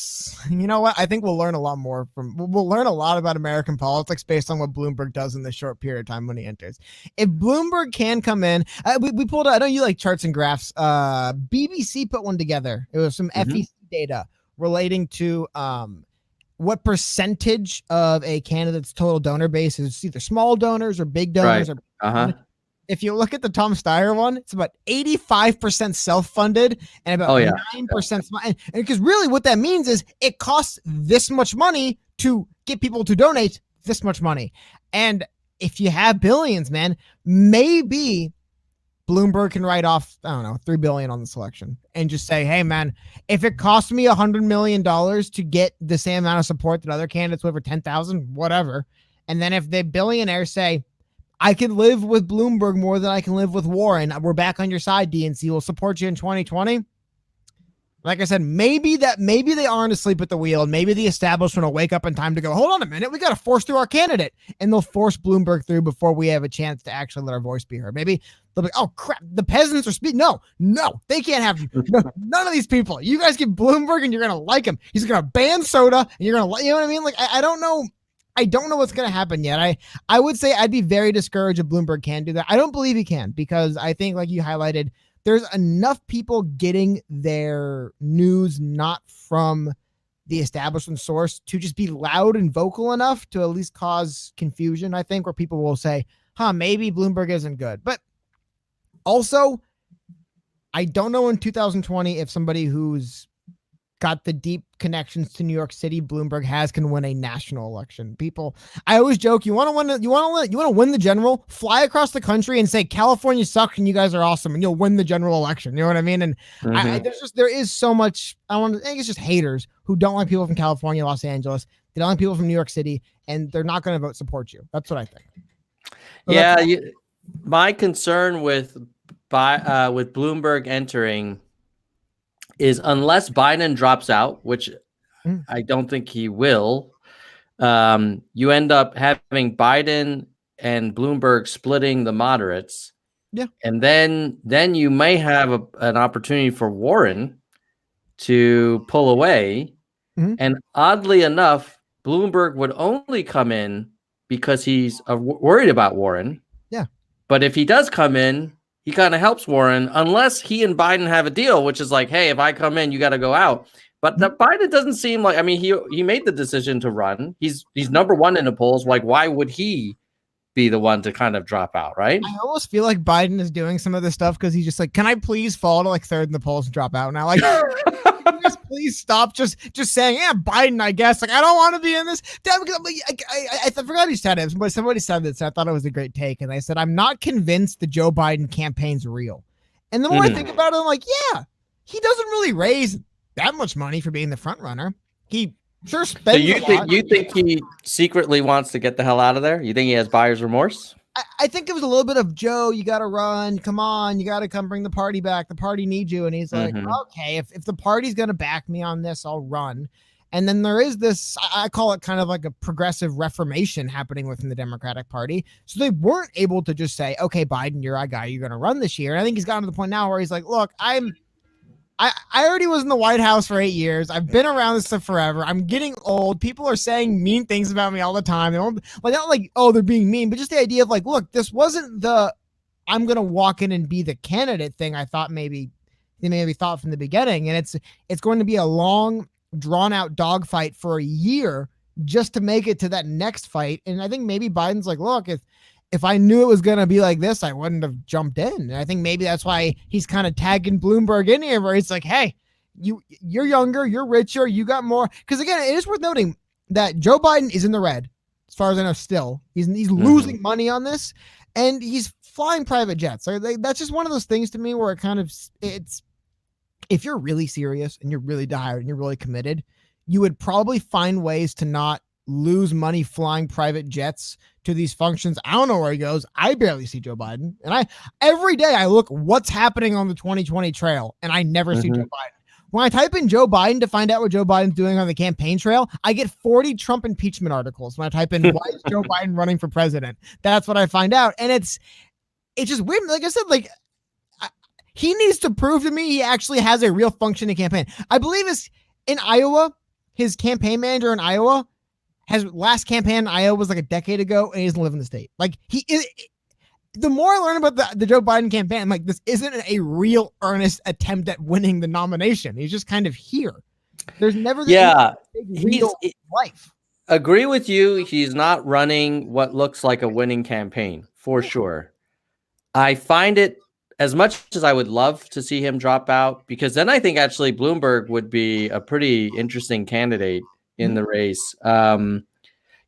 you know what? I think we'll learn a lot more we'll learn a lot about American politics based on what Bloomberg does in this short period of time when he enters. If Bloomberg can come in, we pulled out, I know you like charts and graphs. BBC put one together. It was some FEC data relating to what percentage of a candidate's total donor base is either small donors or big donors. Right. If you look at the Tom Steyer one, it's about 85% self-funded and about 9% small. And because really what that means is it costs this much money to get people to donate this much money. And if you have billions, man, maybe Bloomberg can write off, I don't know, $3 billion on the selection and just say, hey, man, if it costs me $100 million to get the same amount of support that other candidates would for 10,000, whatever. And then if the billionaires say, I can live with Bloomberg more than I can live with Warren, we're back on your side, DNC, we'll support you in 2020. Like I said, maybe they aren't asleep at the wheel, and maybe the establishment will wake up in time to go, hold on a minute, we got to force through our candidate, and they'll force Bloomberg through before we have a chance to actually let our voice be heard. Maybe they'll be, oh crap, the peasants are speaking. No, they can't have none of these people. You guys get Bloomberg, and you're gonna like him. He's gonna ban soda, and you're gonna like, you know what I mean? Like, I don't know. I don't know what's going to happen yet. I would say I'd be very discouraged if Bloomberg can do that. I don't believe he can, because I think, like you highlighted, there's enough people getting their news not from the establishment source to just be loud and vocal enough to at least cause confusion, I think, where people will say, maybe Bloomberg isn't good. But also, I don't know in 2020 if somebody who's got the deep connections to New York City, Bloomberg can win a national election. People, I always joke, you want to win the general, fly across the country and say California sucks and you guys are awesome, and you'll win the general election. You know what I mean? And there is so much. I think it's just haters who don't like people from California, Los Angeles. They don't like people from New York City, and they're not going to vote support you. That's what I think. So my concern with Bloomberg entering is unless Biden drops out, which I don't think he will, you end up having Biden and Bloomberg splitting the moderates. Yeah. And then you may have an opportunity for Warren to pull away. Mm-hmm. And oddly enough, Bloomberg would only come in because he's worried about Warren. Yeah. But if he does come in, he kind of helps Warren, unless he and Biden have a deal, which is like, hey, if I come in, you got to go out. But Biden doesn't seem like, I mean, he made the decision to run. He's number one in the polls. Like, why would he be the one to kind of drop out, right? I almost feel like Biden is doing some of this stuff because he's just like, can I please fall to like third in the polls and drop out now? Like, just please stop just saying, yeah, Biden, I guess. Like, I don't want to be in this. I forgot who said it, but somebody said this. I thought it was a great take. And I said, I'm not convinced the Joe Biden campaign's real. And the more I think about it, I'm like, yeah, he doesn't really raise that much money for being the front runner. He sure spends you think he secretly wants to get the hell out of there? You think he has buyer's remorse? I think it was a little bit of, Joe, you got to run. Come on. You got to come bring the party back. The party needs you. And he's like, okay, if the party's going to back me on this, I'll run. And then there is this, I call it kind of like a progressive reformation happening within the Democratic Party. So they weren't able to just say, okay, Biden, you're our guy. You're going to run this year. And I think he's gotten to the point now where he's like, look, I already was in the White House for 8 years. I've been around this stuff forever. I'm getting old. People are saying mean things about me all the time. They don't like, not like, oh, they're being mean, but just the idea of like, look, this wasn't the I'm going to walk in and be the candidate thing I thought maybe they maybe thought from the beginning. And it's going to be a long, drawn out dogfight for a year just to make it to that next fight. And I think maybe Biden's like, look, if I knew it was going to be like this, I wouldn't have jumped in. And I think maybe that's why he's kind of tagging Bloomberg in here, where it's like, hey, you're younger, you're richer, you got more. Because again, it is worth noting that Joe Biden is in the red, as far as I know. Still, he's losing money on this, and he's flying private jets. So that's just one of those things to me where it's if you're really serious and you're really diehard and you're really committed, you would probably find ways to not lose money flying private jets to these functions. I don't know where he goes. I barely see Joe Biden. And every day I look what's happening on the 2020 trail, and I never see Joe Biden. When I type in Joe Biden to find out what Joe Biden's doing on the campaign trail, I get 40 Trump impeachment articles. When I type in why is Joe Biden running for president, that's what I find out. And it's just weird. Like I said, like he needs to prove to me he actually has a real functioning campaign. I believe in Iowa, his campaign manager in Iowa, his last campaign in Iowa was like a decade ago, and he doesn't live in the state. Like he is. The more I learn about the Joe Biden campaign, I'm like, this isn't a real earnest attempt at winning the nomination. He's just kind of here. There's never big real life. Agree with you. He's not running what looks like a winning campaign for sure. I find it, as much as I would love to see him drop out, because then I think actually Bloomberg would be a pretty interesting candidate in the race.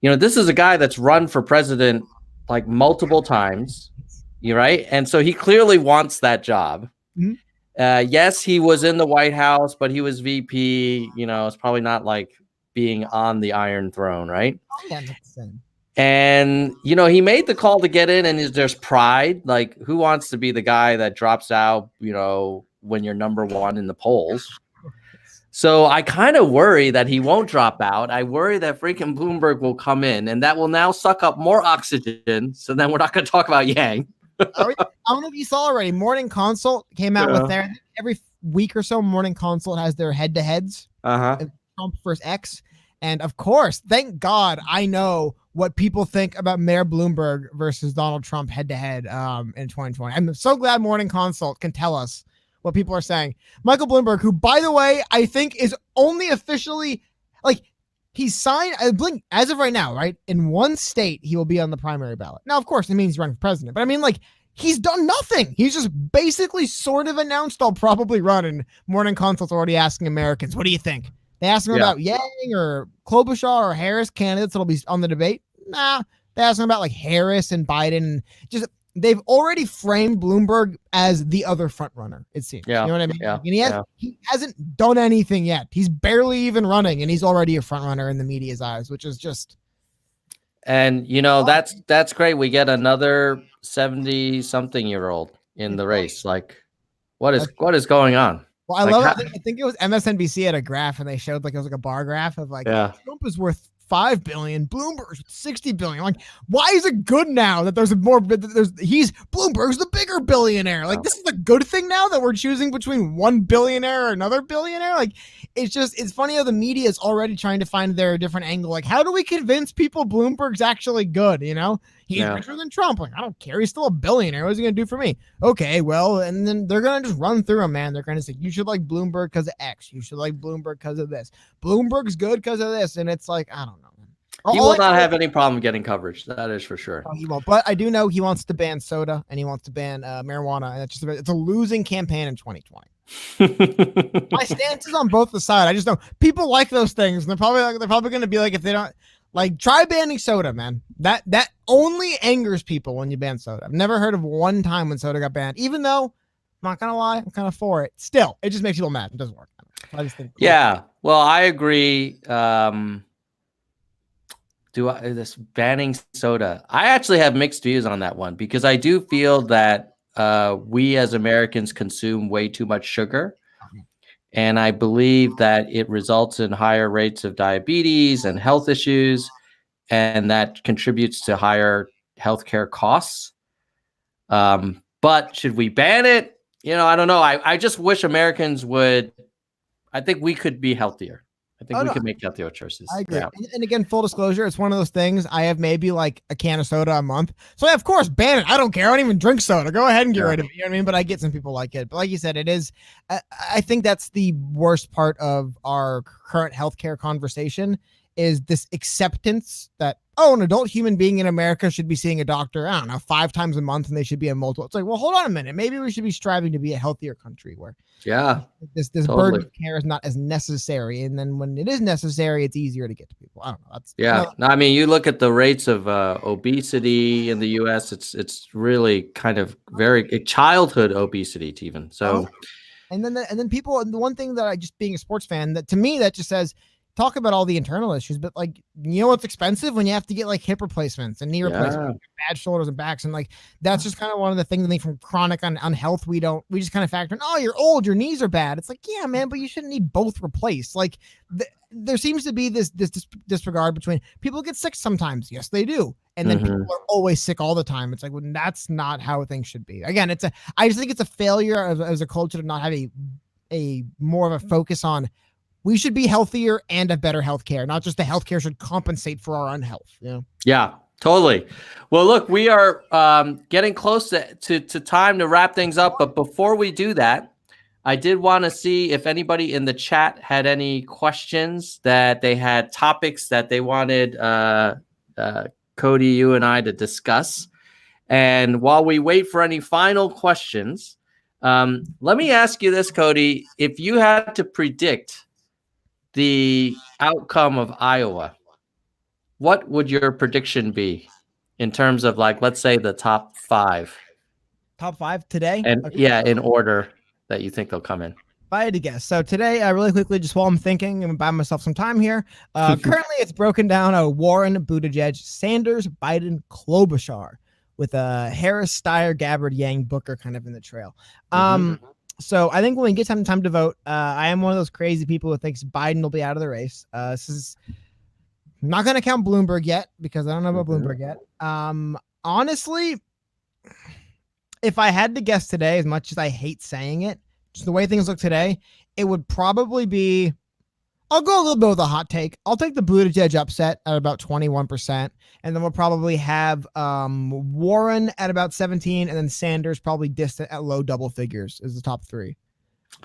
This is a guy that's run for president like multiple times, you're right. And so he clearly wants that job. Yes, he was in the White House, but he was VP. It's probably not like being on the Iron Throne, right? And, he made the call to get in, and there's pride. Like, who wants to be the guy that drops out, when you're number one in the polls? So I kind of worry that he won't drop out. I worry that freaking Bloomberg will come in, and that will now suck up more oxygen. So then we're not going to talk about Yang. I don't know if you saw already. Morning Consult came out with their every week or so. Morning Consult has their head-to-heads. Trump versus X. And of course, thank God, I know what people think about Mayor Bloomberg versus Donald Trump head to head in 2020. I'm so glad Morning Consult can tell us what people are saying. Michael Bloomberg, who, by the way, I think is only officially like he's signed, I think, as of right now, right? In one state, he will be on the primary ballot. Now, of course, it means he's running for president, but I mean, like, he's done nothing. He's just basically sort of announced I'll probably run, and Morning Consult's already asking Americans, what do you think? They ask him about Yang or Klobuchar or Harris candidates that'll be on the debate. Nah, they ask him about like Harris and Biden. Just they've already framed Bloomberg as the other front runner, it seems. Yeah. You know what I mean? Yeah. And he hasn't done anything yet. He's barely even running, and he's already a front runner in the media's eyes, which is just. And that's great. We get another 70-something-year-old in the race. Like, what is going on? Well, I love it. I think it was MSNBC had a graph, and they showed like it was like a bar graph of like Trump is worth $5 billion, Bloomberg's $60 billion. Like, why is it good now that there's Bloomberg's the bigger billionaire? Like, this is a good thing now that we're choosing between one billionaire or another billionaire. Like, it's funny how the media is already trying to find their different angle. Like, how do we convince people Bloomberg's actually good? You know, he's richer than Trump. Like, I don't care. He's still a billionaire. What's he going to do for me? Okay, well, and then they're going to just run through him, man. They're going to say, you should like Bloomberg because of X. You should like Bloomberg because of this. Bloomberg's good because of this. And it's like, I don't know. He will not have any problem getting coverage. That is for sure. He won't. But I do know he wants to ban soda and he wants to ban marijuana. And it's a losing campaign in 2020. My stance is on both the side. I just know people like those things. And they're probably going to be like, if they don't like, try banning soda, man. That only angers people when you ban soda. I've never heard of one time when soda got banned, even though I'm not going to lie, I'm kind of for it. Still, it just makes people mad. It doesn't work. I just think. Yeah. Well, I agree. This banning soda? I actually have mixed views on that one because I do feel that we as Americans consume way too much sugar. And I believe that it results in higher rates of diabetes and health issues, and that contributes to higher healthcare costs. But should we ban it? I don't know. I just wish Americans would. I think we could be healthier. I think we could make healthier choices. I agree. Yeah. And again, full disclosure, it's one of those things. I have maybe like a can of soda a month. So of course, ban it. I don't care. I don't even drink soda. Go ahead and get rid of it. You know what I mean? But I get some people like it. But like you said, it is. I think that's the worst part of our current healthcare conversation is this acceptance that, an adult human being in America should be seeing a doctor, I don't know, 5 times a month, and they should be a multiple. It's like, well, hold on a minute. Maybe we should be striving to be a healthier country where this totally. Burden of care is not as necessary. And then when it is necessary, it's easier to get to people. I don't know. No, I mean, you look at the rates of obesity in the U.S., it's really kind of very childhood obesity even. So, and then people, the one thing that I just being a sports fan, that to me, that just says, talk about all the internal issues, but like, what's expensive when you have to get like hip replacements and knee replacements, bad shoulders and backs. And like, that's just kind of one of the things I think from chronic on health. We just kind of factor in, you're old, your knees are bad. It's like, yeah, man, but you shouldn't need both replaced. Like there seems to be this disregard between people get sick sometimes. Yes, they do. And then people are always sick all the time. It's like, well, that's not how things should be. Again, I just think it's a failure as a culture to not have a more of a focus on, we should be healthier and have better healthcare, not just the healthcare should compensate for our unhealth. Yeah, totally. Well, look, we are getting close to time to wrap things up. But before we do that, I did want to see if anybody in the chat had any questions, that they had topics that they wanted Cody, you and I to discuss. And while we wait for any final questions, let me ask you this, Cody. If you had to predict the outcome of Iowa, what would your prediction be in terms of, like, let's say the top 5? Top 5 today? And in order that you think they'll come in. If I had to guess. So today, really quickly, just while I'm thinking and buy myself some time here, currently it's broken down Warren, Buttigieg, Sanders, Biden, Klobuchar, with Harris, Steyer, Gabbard, Yang, Booker kind of in the trail. So I think when we get time to vote, I am one of those crazy people who thinks Biden will be out of the race. This is I'm not going to count Bloomberg yet because I don't know about Bloomberg yet. Honestly, if I had to guess today, as much as I hate saying it, just the way things look today, it would probably be, I'll go a little bit with a hot take. I'll take the Buttigieg upset at about 21%, and then we'll probably have Warren at about 17, and then Sanders probably distant at low double figures is the top three.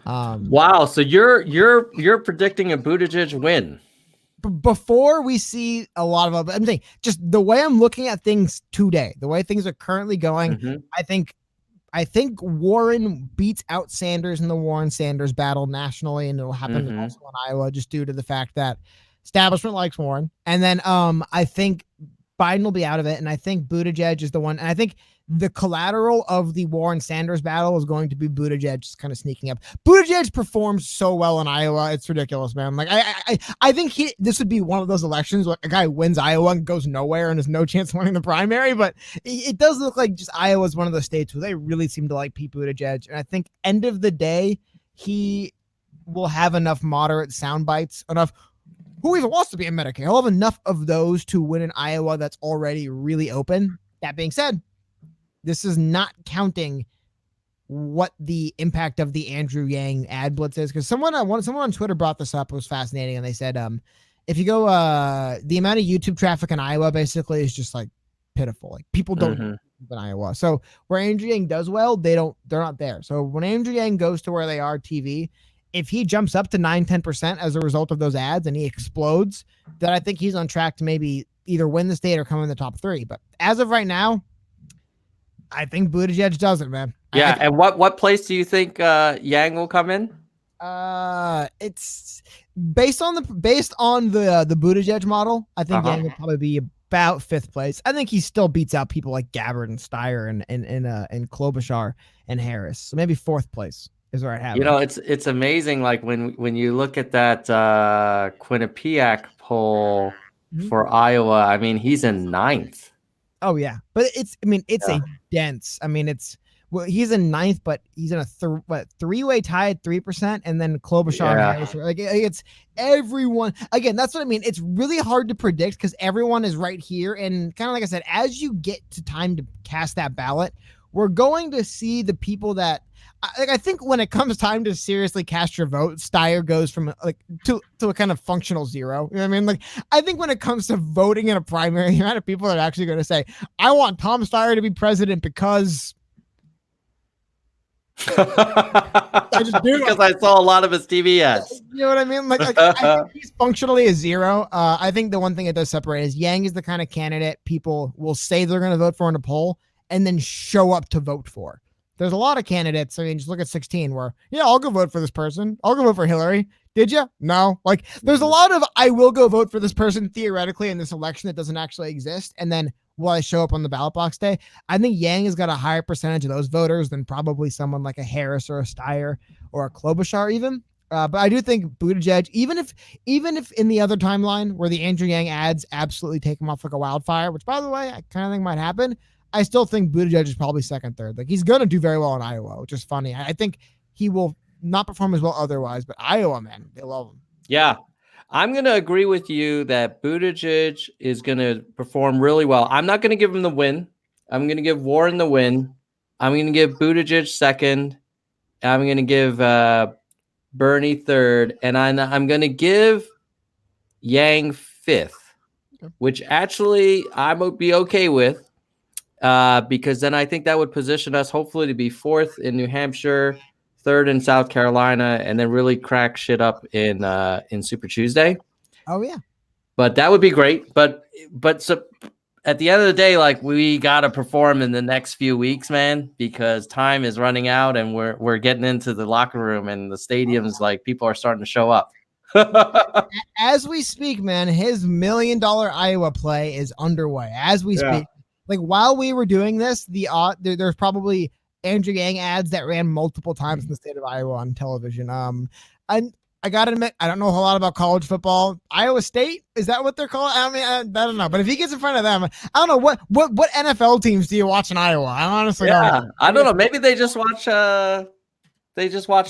Wow, so you're predicting a Buttigieg win. Before we see a lot of, I'm saying just the way I'm looking at things today, the way things are currently going, I think Warren beats out Sanders in the Warren-Sanders battle nationally, and it'll happen also in Iowa just due to the fact that establishment likes Warren. And then I think Biden will be out of it, and I think Buttigieg is the one. And I think the collateral of the Warren-Sanders battle is going to be Buttigieg just kind of sneaking up. Buttigieg performs so well in Iowa. It's ridiculous, man. Like I think this would be one of those elections where a guy wins Iowa and goes nowhere and has no chance of winning the primary. But it does look like just Iowa is one of those states where they really seem to like Pete Buttigieg. And I think end of the day, he will have enough moderate sound bites, enough who even wants to be in Medicare. He'll have enough of those to win in Iowa that's already really open. That being said, this is not counting what the impact of the Andrew Yang ad blitz is. Because someone on Twitter brought this up. It was fascinating. And they said, if you go, the amount of YouTube traffic in Iowa basically is just like pitiful. Like people don't know in Iowa. So where Andrew Yang does well, they're not there. So when Andrew Yang goes to where they are TV, if he jumps up to 9-10% as a result of those ads and he explodes, then I think he's on track to maybe either win the state or come in the top three. But as of right now, I think Buttigieg does it, man. Yeah, and what place do you think Yang will come in? It's based on the Buttigieg model. I think Yang will probably be about 5th place. I think he still beats out people like Gabbard and Steyer and Klobuchar and Harris. So maybe 4th place is where I have. You know, it's amazing. Like when you look at that Quinnipiac poll for Iowa, I mean, he's in 9th. Oh yeah, but it's a dense. I mean, he's in 9th, but he's in a three-way tie at 3%, and then Klobuchar and Harris. Like it's everyone. Again, that's what I mean. It's really hard to predict because everyone is right here, and kind of like I said, as you get to time to cast that ballot, we're going to see the people that. I think when it comes time to seriously cast your vote, Steyer goes from to a kind of functional 0. You know what I mean? Like, I think when it comes to voting in a primary, the amount of people that are actually going to say, I want Tom Steyer to be president because I just do because I saw a lot of his TV ads. You know what I mean? Like I think he's functionally a 0. I think the one thing it does separate is Yang is the kind of candidate people will say they're going to vote for in a poll and then show up to vote for. There's a lot of candidates. I mean, just look at 16 where, yeah, I'll go vote for this person. I'll go vote for Hillary. Did you? No. Like, there's a lot of I will go vote for this person theoretically in this election that doesn't actually exist. And then will I show up on the ballot box day? I think Yang has got a higher percentage of those voters than probably someone like a Harris or a Steyer or a Klobuchar even. But I do think Buttigieg, even if in the other timeline where the Andrew Yang ads absolutely take him off like a wildfire, which by the way, I kind of think might happen, I still think Buttigieg is probably 2nd, 3rd. Like he's going to do very well in Iowa, which is funny. I think he will not perform as well otherwise, but Iowa, man, they love him. Yeah. I'm going to agree with you that Buttigieg is going to perform really well. I'm not going to give him the win. I'm going to give Warren the win. I'm going to give Buttigieg 2nd. I'm going to give Bernie 3rd. And I'm going to give Yang 5th, which actually I would be okay with. Because then I think that would position us hopefully to be 4th in New Hampshire, 3rd in South Carolina, and then really crack shit up in Super Tuesday. Oh yeah. But that would be great. But so at the end of the day, like we gotta perform in the next few weeks, man, because time is running out and we're getting into the locker room and the stadiums, like people are starting to show up. As we speak, man, his $1 million Iowa play is underway as we speak. Like while we were doing this, there's probably Andrew Yang ads that ran multiple times in the state of Iowa on television. I gotta admit, I don't know a whole lot about college football. Iowa State, is that what they're called? I mean, I don't know. But if he gets in front of them, I don't know what NFL teams do you watch in Iowa? I honestly don't know. I don't know. Maybe they just watch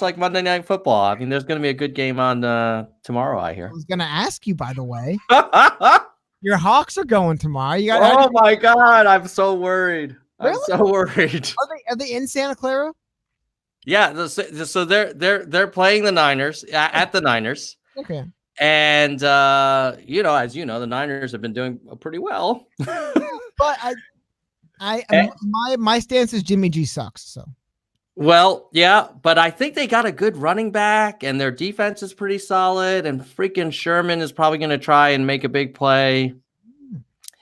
like Monday Night Football. I mean, there's going to be a good game on tomorrow. I hear. I was going to ask you, by the way. Your Hawks are going tomorrow. Oh my God, I'm so worried. Really? I'm so worried. Are they in Santa Clara? Yeah, so they're playing the Niners at the Niners. Okay. And as you know, the Niners have been doing pretty well. But my stance is Jimmy G sucks. So well, yeah, but I think they got a good running back, and their defense is pretty solid. And freaking Sherman is probably going to try and make a big play.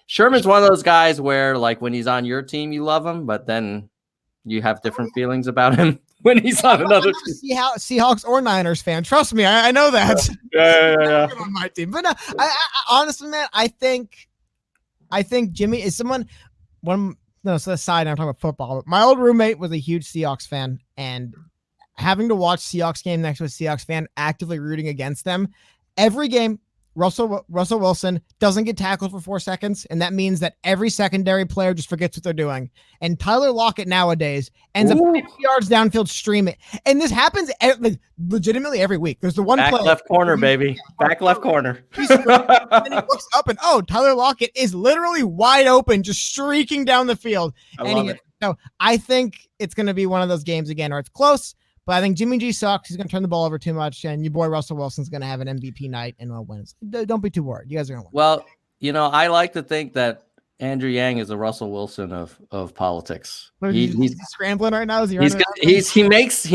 Sherman's one of those guys where, like, when he's on your team, you love him, but then you have different feelings about him when he's on another team. Seahawks or Niners fan. Trust me, I know that. Yeah. On my team, but no, I honestly, man, I think Jimmy is someone. So aside, I'm talking about football. But my old roommate was a huge Seahawks fan, and having to watch Seahawks game next to a Seahawks fan actively rooting against them every game. Russell Wilson doesn't get tackled for 4 seconds, and that means that every secondary player just forgets what they're doing. And Tyler Lockett nowadays ends up 50 yards downfield streaming. And this happens legitimately every week. There's the one back play. Left corner, baby. Back left corner. And then he looks up and, Tyler Lockett is literally wide open, just streaking down the field. So I think it's going to be one of those games again, or it's close. But I think Jimmy G sucks. He's going to turn the ball over too much, and your boy Russell Wilson's going to have an MVP night and will win. Don't be too worried. You guys are going to win. Well, I like to think that Andrew Yang is the Russell Wilson of politics. He's scrambling right now. He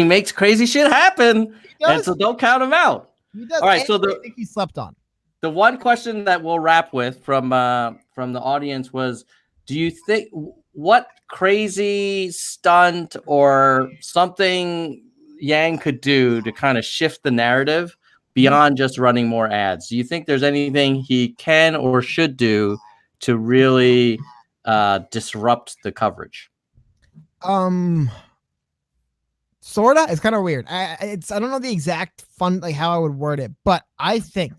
makes crazy shit happen, and so don't count him out. He does. All right, so I think he slept on. The one question that we'll wrap with from the audience was, do you think what crazy stunt or something Yang could do to kind of shift the narrative beyond just running more ads? Do you think there's anything he can or should do to really disrupt the coverage? Sorta. It's kind of weird. I don't know the exact how I would word it, but I think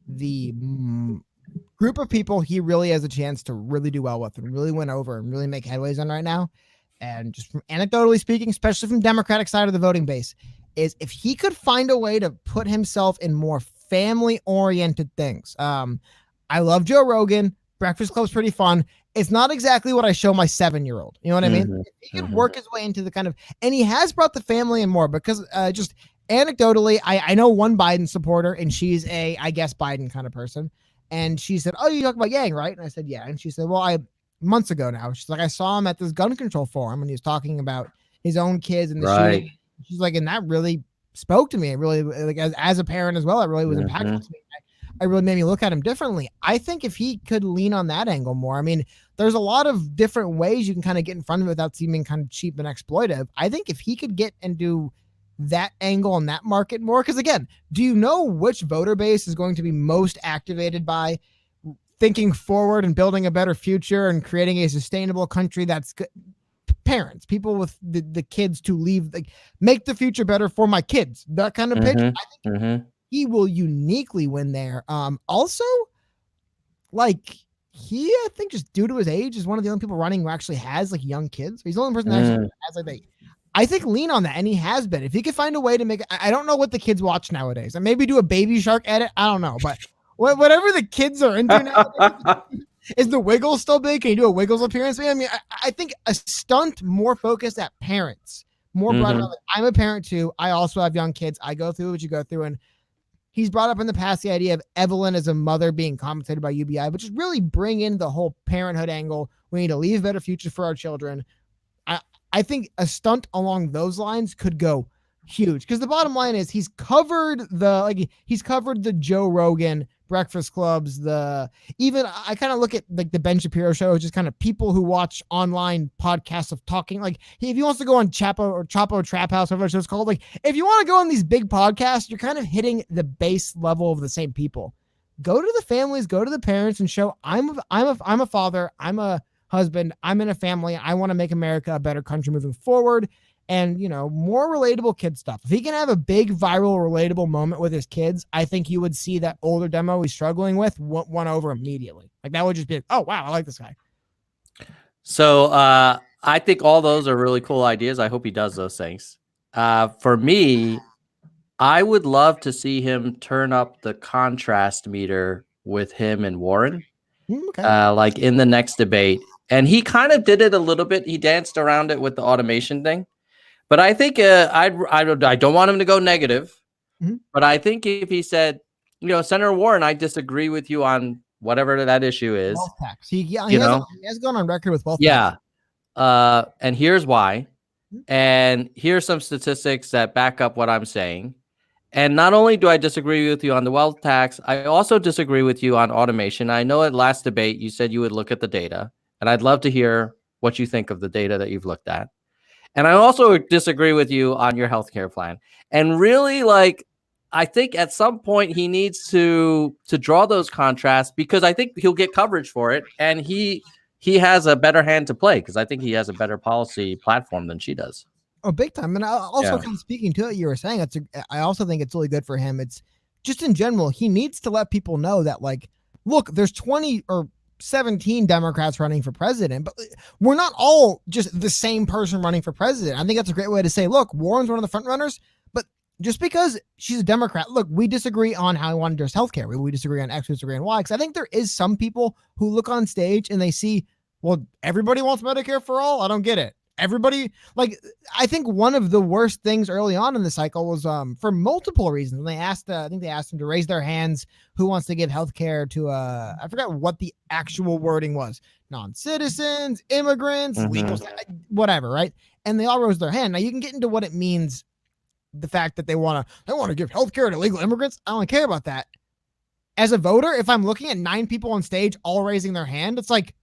the group of people he really has a chance to really do well with and really win over and really make headways on right now, and just from anecdotally speaking, especially from Democratic side of the voting base, is if he could find a way to put himself in more family-oriented things. I love Joe Rogan. Breakfast Club's pretty fun. It's not exactly what I show my 7-year-old. You know what I mean? If he could work his way into the kind of, and he has brought the family in more because just anecdotally, I know one Biden supporter, and she's I guess Biden kind of person. And she said, "Oh, you talk about Yang, right?" And I said, "Yeah." And she said, "Well, months ago now." She's like, "I saw him at this gun control forum, and he was talking about his own kids and the shooting." She's like, and that really spoke to me. It really, like, as a parent as well, it really was impactful to me. It really made me look at him differently. I think if he could lean on that angle more, I mean, there's a lot of different ways you can kind of get in front of it without seeming kind of cheap and exploitive. I think if he could get and do that angle on that market more, because again, do you know which voter base is going to be most activated by thinking forward and building a better future and creating a sustainable country that's good? Parents, people with the kids to leave, like, make the future better for my kids, that kind of pitch. I think he will uniquely win there. Also, like, I think just due to his age, is one of the only people running who actually has like young kids. He's the only person that actually has like I think lean on that, and he has been. If he could find a way to make it, I don't know what the kids watch nowadays, and maybe do a Baby Shark edit. I don't know, but whatever the kids are into now. Is the Wiggles still big? Can you do a Wiggles appearance? I mean, I think a stunt more focused at parents, more broad. I'm a parent too. I also have young kids. I go through what you go through, and he's brought up in the past the idea of Evelyn as a mother being compensated by UBI, but just really bring in the whole parenthood angle. We need to leave a better future for our children. I think a stunt along those lines could go huge, because the bottom line is he's covered the Joe Rogan Breakfast Clubs, even I kind of look at like the Ben Shapiro show, just kind of people who watch online podcasts of talking. Like, if he wants to go on Chapo Trap House, whatever it's called, like if you want to go on these big podcasts, you're kind of hitting the base level of the same people. Go to the families, go to the parents, and show I'm a father, I'm a husband, I'm in a family, I want to make America a better country moving forward. And, more relatable kid stuff. If he can have a big viral relatable moment with his kids, I think you would see that older demo he's struggling with won over immediately. Like, that would just be, oh, wow, I like this guy. So I think all those are really cool ideas. I hope he does those things. For me, I would love to see him turn up the contrast meter with him and Warren, like in the next debate. And he kind of did it a little bit. He danced around it with the automation thing. But I think I don't want him to go negative. But I think if he said, Senator Warren, I disagree with you on whatever that issue is. Wealth tax. He You know? has gone on record with wealth Yeah. tax. And here's why. And here's some statistics that back up what I'm saying. And not only do I disagree with you on the wealth tax, I also disagree with you on automation. I know at last debate, you said you would look at the data, and I'd love to hear what you think of the data that you've looked at. And I also disagree with you on your healthcare plan. And really, I think at some point he needs to draw those contrasts, because I think he'll get coverage for it. And he has a better hand to play, because I think he has a better policy platform than she does. Oh, big time. And also kind of speaking to what you were saying, I also think it's really good for him. It's just in general, he needs to let people know that, look, there's 20 or 17 Democrats running for president, but we're not all just the same person running for president. I think that's a great way to say, look, Warren's one of the front runners, but just because she's a Democrat, look, we disagree on how we want to address healthcare. We disagree on X, we disagree on Y. Because I think there is some people who look on stage and they see, well, everybody wants Medicare for all. I don't get it. Everybody, I think one of the worst things early on in the cycle was for multiple reasons. They asked, I think they asked them to raise their hands who wants to give healthcare to I forgot what the actual wording was. Non-citizens, immigrants, legal, whatever, right? And they all rose their hand. Now you can get into what it means, the fact that they want to give healthcare to illegal immigrants. I don't care about that. As a voter, if I'm looking at 9 people on stage all raising their hand, it's like,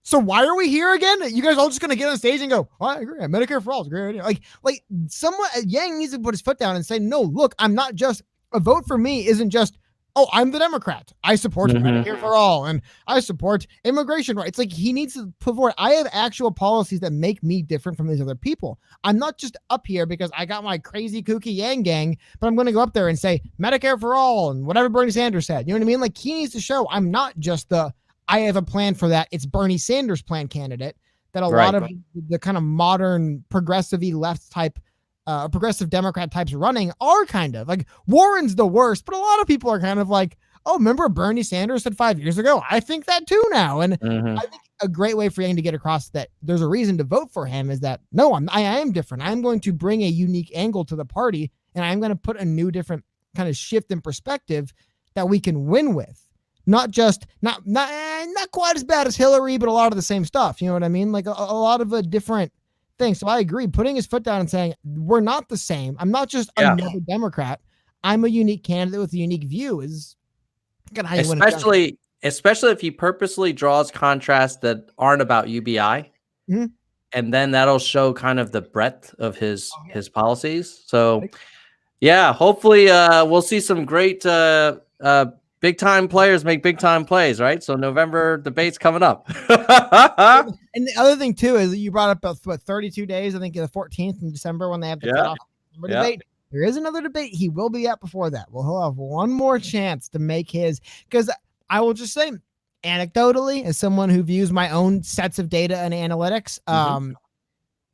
so why are we here again? You guys all just going to get on stage and go, oh, I agree. Medicare for all is a great idea. Like someone, Yang needs to put his foot down and say, no, look, I'm not just, a vote for me isn't just, oh, I'm the Democrat. I support Medicare for all and I support immigration rights. Like he needs to put forward, I have actual policies that make me different from these other people. I'm not just up here because I got my crazy kooky YangGang, but I'm going to go up there and say Medicare for all and whatever Bernie Sanders said. You know what I mean? Like he needs to show I'm not just I have a plan for that. It's Bernie Sanders plan candidate that a lot of the kind of modern progressive-y left type, progressive Democrat types running are kind of like. Warren's the worst, but a lot of people are kind of like, oh, remember Bernie Sanders said 5 years ago? I think that too now. And I think a great way for Yang to get across that there's a reason to vote for him is that, no, I am different. I'm going to bring a unique angle to the party, and I'm going to put a new, different kind of shift in perspective that we can win with. Not just not quite as bad as Hillary, but a lot of the same stuff. You know what I mean? Like a lot of different things. So I agree. Putting his foot down and saying we're not the same. I'm not just another Democrat. I'm a unique candidate with a unique view. Is kind of how you especially if he purposely draws contrasts that aren't about UBI, and then that'll show kind of the breadth of his policies. So yeah, hopefully we'll see some great big time players make big time plays, right? So November debate's coming up. And the other thing too is you brought up about 32 days. I think the 14th in December when they have the cutoff debate. There is another debate. He will be out before that. Well, he'll have one more chance to make his. Because I will just say, anecdotally, as someone who views my own sets of data and analytics,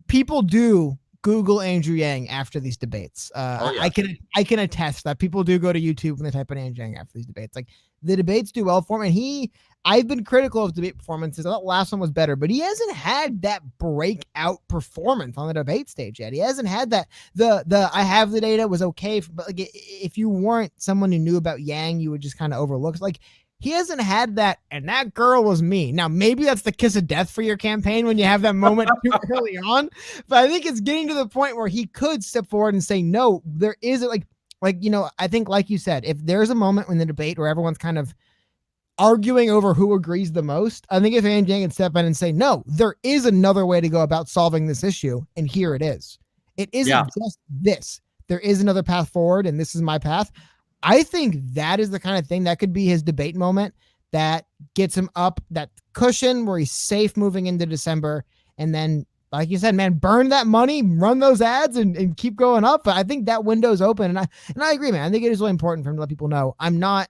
people do Google Andrew Yang after these debates. I can attest that people do go to YouTube when they type in Andrew Yang after these debates. Like the debates do well for him, and I've been critical of debate performances. I thought the last one was better, but he hasn't had that breakout performance on the debate stage yet. He hasn't had that. The I have the data was okay, but like if you weren't someone who knew about Yang, you would just kind of overlook. Like he hasn't had that, and that girl was me. Now, maybe that's the kiss of death for your campaign when you have that moment too early on, but I think it's getting to the point where he could step forward and say, no, there is I think like you said, if there's a moment in the debate where everyone's kind of arguing over who agrees the most, I think if Andrew Yang can step in and say, no, there is another way to go about solving this issue, and here it is. It isn't just this. There is another path forward, and this is my path. I think that is the kind of thing that could be his debate moment that gets him up that cushion where he's safe moving into December. And then, like you said, man, burn that money, run those ads and keep going up. But I think that window's open. And I agree, man. I think it is really important for him to let people know. I'm not,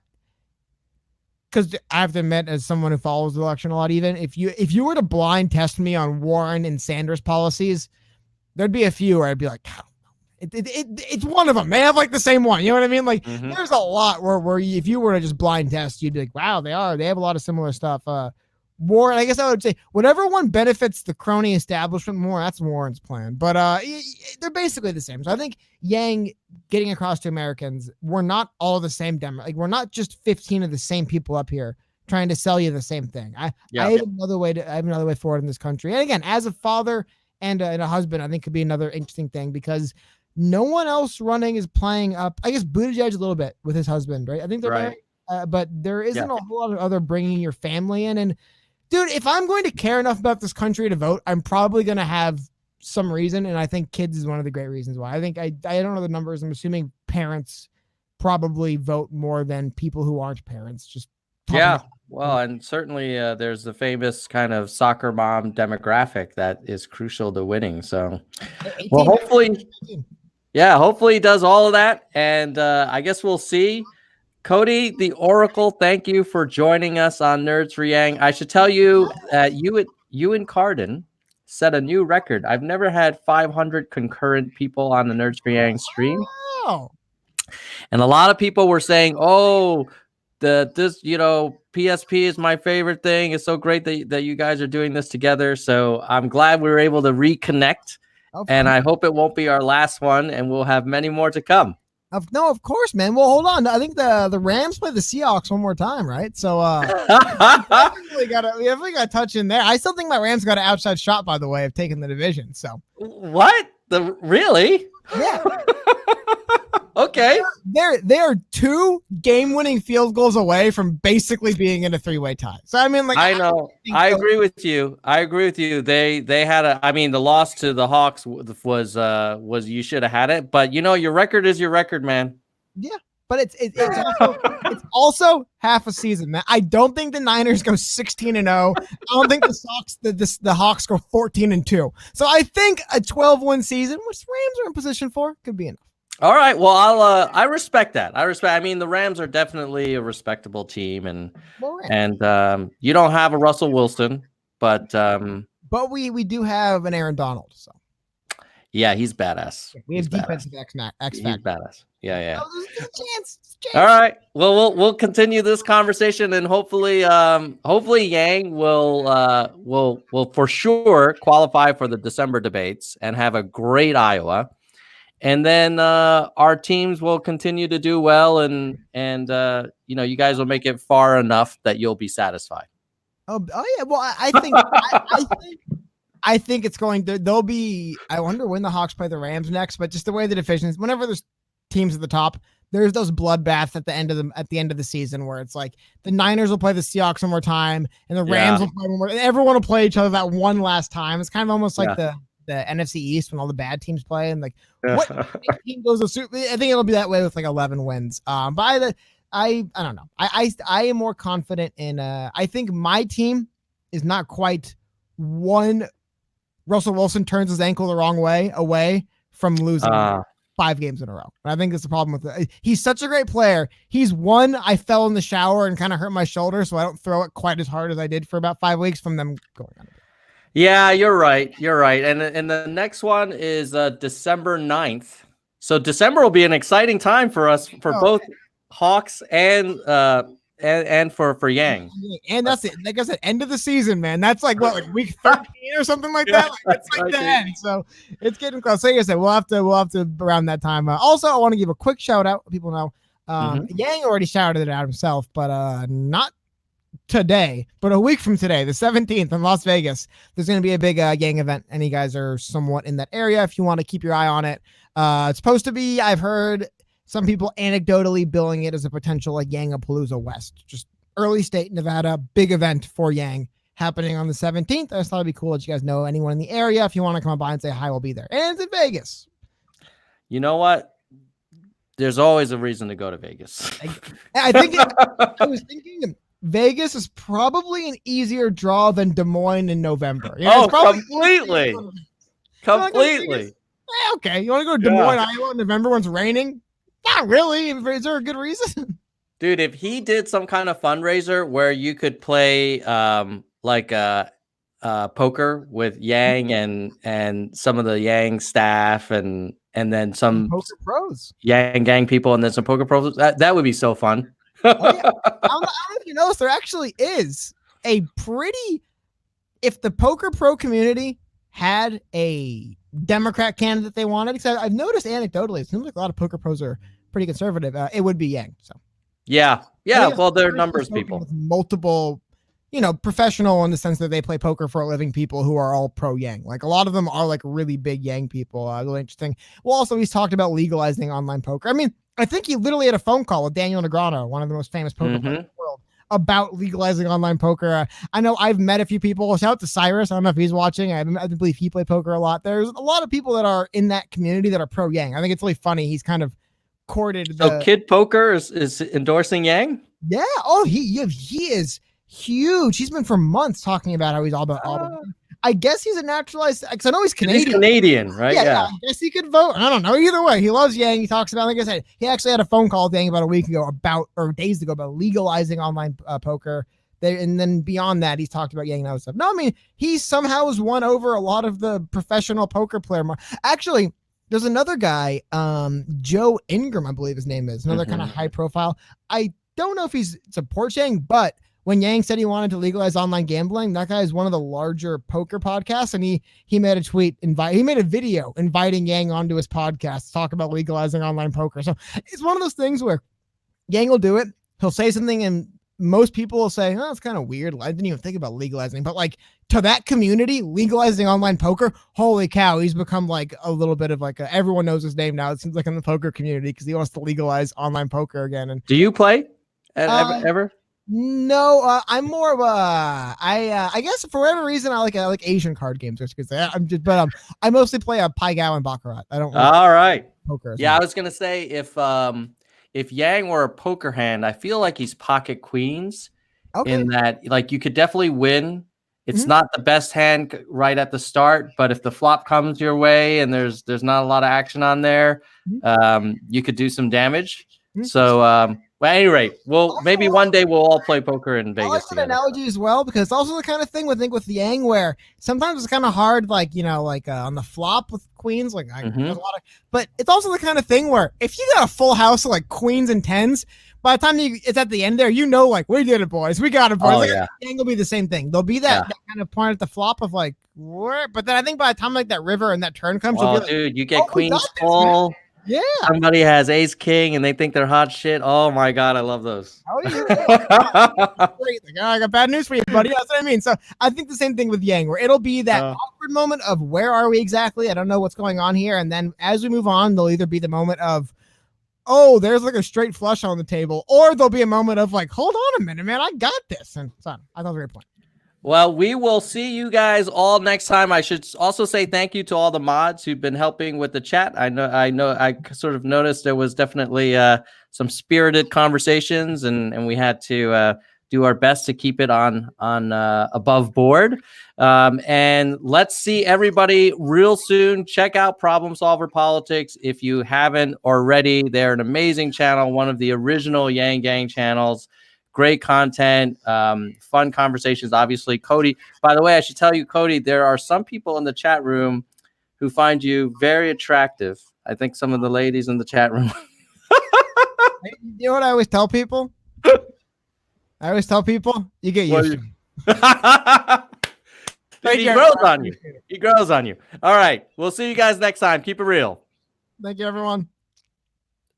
because I have to admit, as someone who follows the election a lot, even if you were to blind test me on Warren and Sanders policies, there'd be a few where I'd be like, it's one of them. They have like the same one. You know what I mean? Like there's a lot where if you were to just blind test, you'd be like, wow, they have a lot of similar stuff. Warren, I guess I would say whatever one benefits the crony establishment more, that's Warren's plan. But they're basically the same. So I think Yang getting across to Americans, we're not all the same demo. Like we're not just 15 of the same people up here trying to sell you the same thing. I have another way forward in this country. And again, as a father and a husband, I think could be another interesting thing because no one else running is playing up. I guess Buttigieg a little bit with his husband, right? I think they're married, but there isn't a whole lot of other bringing your family in. And dude, if I'm going to care enough about this country to vote, I'm probably going to have some reason. And I think kids is one of the great reasons why. I think I don't know the numbers. I'm assuming parents probably vote more than people who aren't parents. Just well, and certainly there's the famous kind of soccer mom demographic that is crucial to winning. So, well, hopefully he does all of that. And I guess we'll see. Cody, the Oracle, thank you for joining us on Nerds for Yang. I should tell you that you and Cardin set a new record. I've never had 500 concurrent people on the Nerds for Yang stream. Wow. And a lot of people were saying, oh, PSP is my favorite thing. It's so great that you guys are doing this together. So I'm glad we were able to reconnect. And I hope it won't be our last one, and we'll have many more to come. No, of course, man. Well, hold on. I think the Rams play the Seahawks one more time, right? So we definitely got to touch in there. I still think my Rams got an outside shot, by the way, of taking the division. So what? Really? Yeah. Okay. They are 2 game-winning field goals away from basically being in a 3-way tie. So I mean, like I know. I agree with you. They had the loss to the Hawks was you should have had it, but your record is your record, man. Yeah. But it's also half a season, man. I don't think the Niners go 16-0. I don't think the Hawks go 14-2. So I think a 12-win season, which the Rams are in position for, could be enough. All right. Well, I respect that. The Rams are definitely a respectable team, and you don't have a Russell Wilson, but we do have an Aaron Donald. So yeah, he's badass. We have defensive X factor. He's badass. Yeah. Oh, there's a chance. All right. Well, we'll continue this conversation, and hopefully Yang will for sure qualify for the December debates and have a great Iowa. And then our teams will continue to do well, and you guys will make it far enough that you'll be satisfied. Oh yeah. Well, I think it's going to. They'll be. I wonder when the Hawks play the Rams next, but just the way the divisions. Whenever there's teams at the top, there's those bloodbaths at the end of the season where it's like the Niners will play the Seahawks one more time, and the Rams will play one more. And everyone will play each other that one last time. It's kind of almost like the NFC East when all the bad teams play, and like what team goes to Super. I think it'll be that way with like 11 wins. But I don't know. I am more confident in. I think my team is not quite one. Russell Wilson turns his ankle the wrong way away from losing 5 games in a row. And I think that's the problem with it. He's such a great player. He's one. I fell in the shower and kind of hurt my shoulder, so I don't throw it quite as hard as I did for about 5 weeks from them going on. Yeah, you're right. And the next one is December 9th. So December will be an exciting time for us for both Hawks and for Yang. And that's it. Like I said, end of the season, man. That's like what, like week 13 or something like that. Like, it's like the end. So it's getting close. So like I said, we'll have to around that time. Also, I want to give a quick shout out. People know Yang already shouted it out himself, but not today, but a week from today, the 17th in Las Vegas, there's going to be a big Yang event, and you guys are somewhat in that area if you want to keep your eye on it. It's supposed to be, I've heard some people anecdotally billing it as a potential like Yang-a-Palooza West, just early state Nevada, big event for Yang happening on the 17th. I just thought it'd be cool that you guys know anyone in the area. If you want to come by and say hi, we'll be there. And it's in Vegas. You know what? There's always a reason to go to Vegas. I think I was thinking Vegas is probably an easier draw than Des Moines in November. Completely. Okay, you want to go to Des Moines, Iowa in November when it's raining? Not really. Is there a good reason? Dude, if he did some kind of fundraiser where you could play poker with Yang and some of the Yang staff and then some poker pros, YangGang people, and then some poker pros, that would be so fun. I don't know if you noticed, there actually is a pretty. If the poker pro community had a Democrat candidate they wanted. Because I've noticed anecdotally, it seems like a lot of poker pros are pretty conservative. It would be Yang. So Yeah. Well, they're numbers spoken people. with multiple, professional in the sense that they play poker for a living people who are all pro Yang. Like a lot of them are like really big Yang people. Really interesting. Well, also he's talked about legalizing online poker. I mean, I think he literally had a phone call with Daniel Negreanu, one of the most famous poker players in the world, about legalizing online poker. I know I've met a few people. Shout out to Cyrus. I don't know if he's watching. I believe he played poker a lot. There's a lot of people that are in that community that are pro Yang. I think it's really funny. He's kind of courted. So Kid Poker is endorsing Yang? Yeah. Oh, he is huge. He's been for months talking about how he's all about Auburn. I guess he's a naturalized, because I know he's Canadian. He's Canadian, right? Yeah. I guess he could vote. I don't know. Either way, he loves Yang. He talks about, like I said, he actually had a phone call with Yang about a week ago or days ago about legalizing online poker. And then beyond that, he's talked about Yang and other stuff. No, I mean, he somehow has won over a lot of the professional poker player. Actually, there's another guy, Joe Ingram, I believe his name is, another kind of high profile. I don't know if he supports Yang, but when Yang said he wanted to legalize online gambling, that guy is one of the larger poker podcasts, and he made a tweet, he made a video inviting Yang onto his podcast to talk about legalizing online poker. So it's one of those things where Yang will do it. He'll say something, and most people will say, "Oh, it's kind of weird. I didn't even think about legalizing." But like to that community, legalizing online poker, holy cow, he's become like a little bit of like everyone knows his name now. It seems like in the poker community because he wants to legalize online poker again. And do you play ever? No, I'm more of a I guess for whatever reason I like Asian card games, because I mostly play a Pai Gow and Baccarat. I don't. All right. Poker. Yeah, I was gonna say if Yang were a poker hand, I feel like he's pocket queens. Okay. In that, like you could definitely win. It's not the best hand right at the start, but if the flop comes your way and there's not a lot of action on there, you could do some damage. So, well, at any rate, maybe one day we'll all play poker in Vegas. I like that analogy as well, because it's also the kind of thing I think with Yang where sometimes it's kind of hard, like on the flop with queens, like but it's also the kind of thing where if you got a full house of like queens and tens, by the time it's at the end there, like we did it, boys, we got it, boys. Oh, like, yeah. Yang will be the same thing. There'll be that kind of point at the flop of like where, but then I think by the time like that river and that turn comes, you'll be like, dude, you get queens full. Yeah. Somebody has ace king and they think they're hot shit. Oh my God, I love those. Oh, yeah. Great. Like, I got bad news for you, buddy. That's what I mean. So I think the same thing with Yang, where it'll be that awkward moment of where are we exactly? I don't know what's going on here. And then as we move on, there'll either be the moment of, oh, there's like a straight flush on the table, or there'll be a moment of like, hold on a minute, man, I got this. And so I thought it was a great point. Well, we will see you guys all next time. I should also say thank you to all the mods who've been helping with the chat. I know. I sort of noticed there was definitely some spirited conversations, and we had to do our best to keep it on above board. And let's see everybody real soon. Check out Problem Solver Politics if you haven't already. They're an amazing channel, one of the original YangGang channels. Great content, fun conversations. Obviously, Cody. By the way, I should tell you, Cody, there are some people in the chat room who find you very attractive. I think some of the ladies in the chat room. You know what I always tell people? You get used to it. He grows on you. He grows on you. All right. We'll see you guys next time. Keep it real. Thank you, everyone.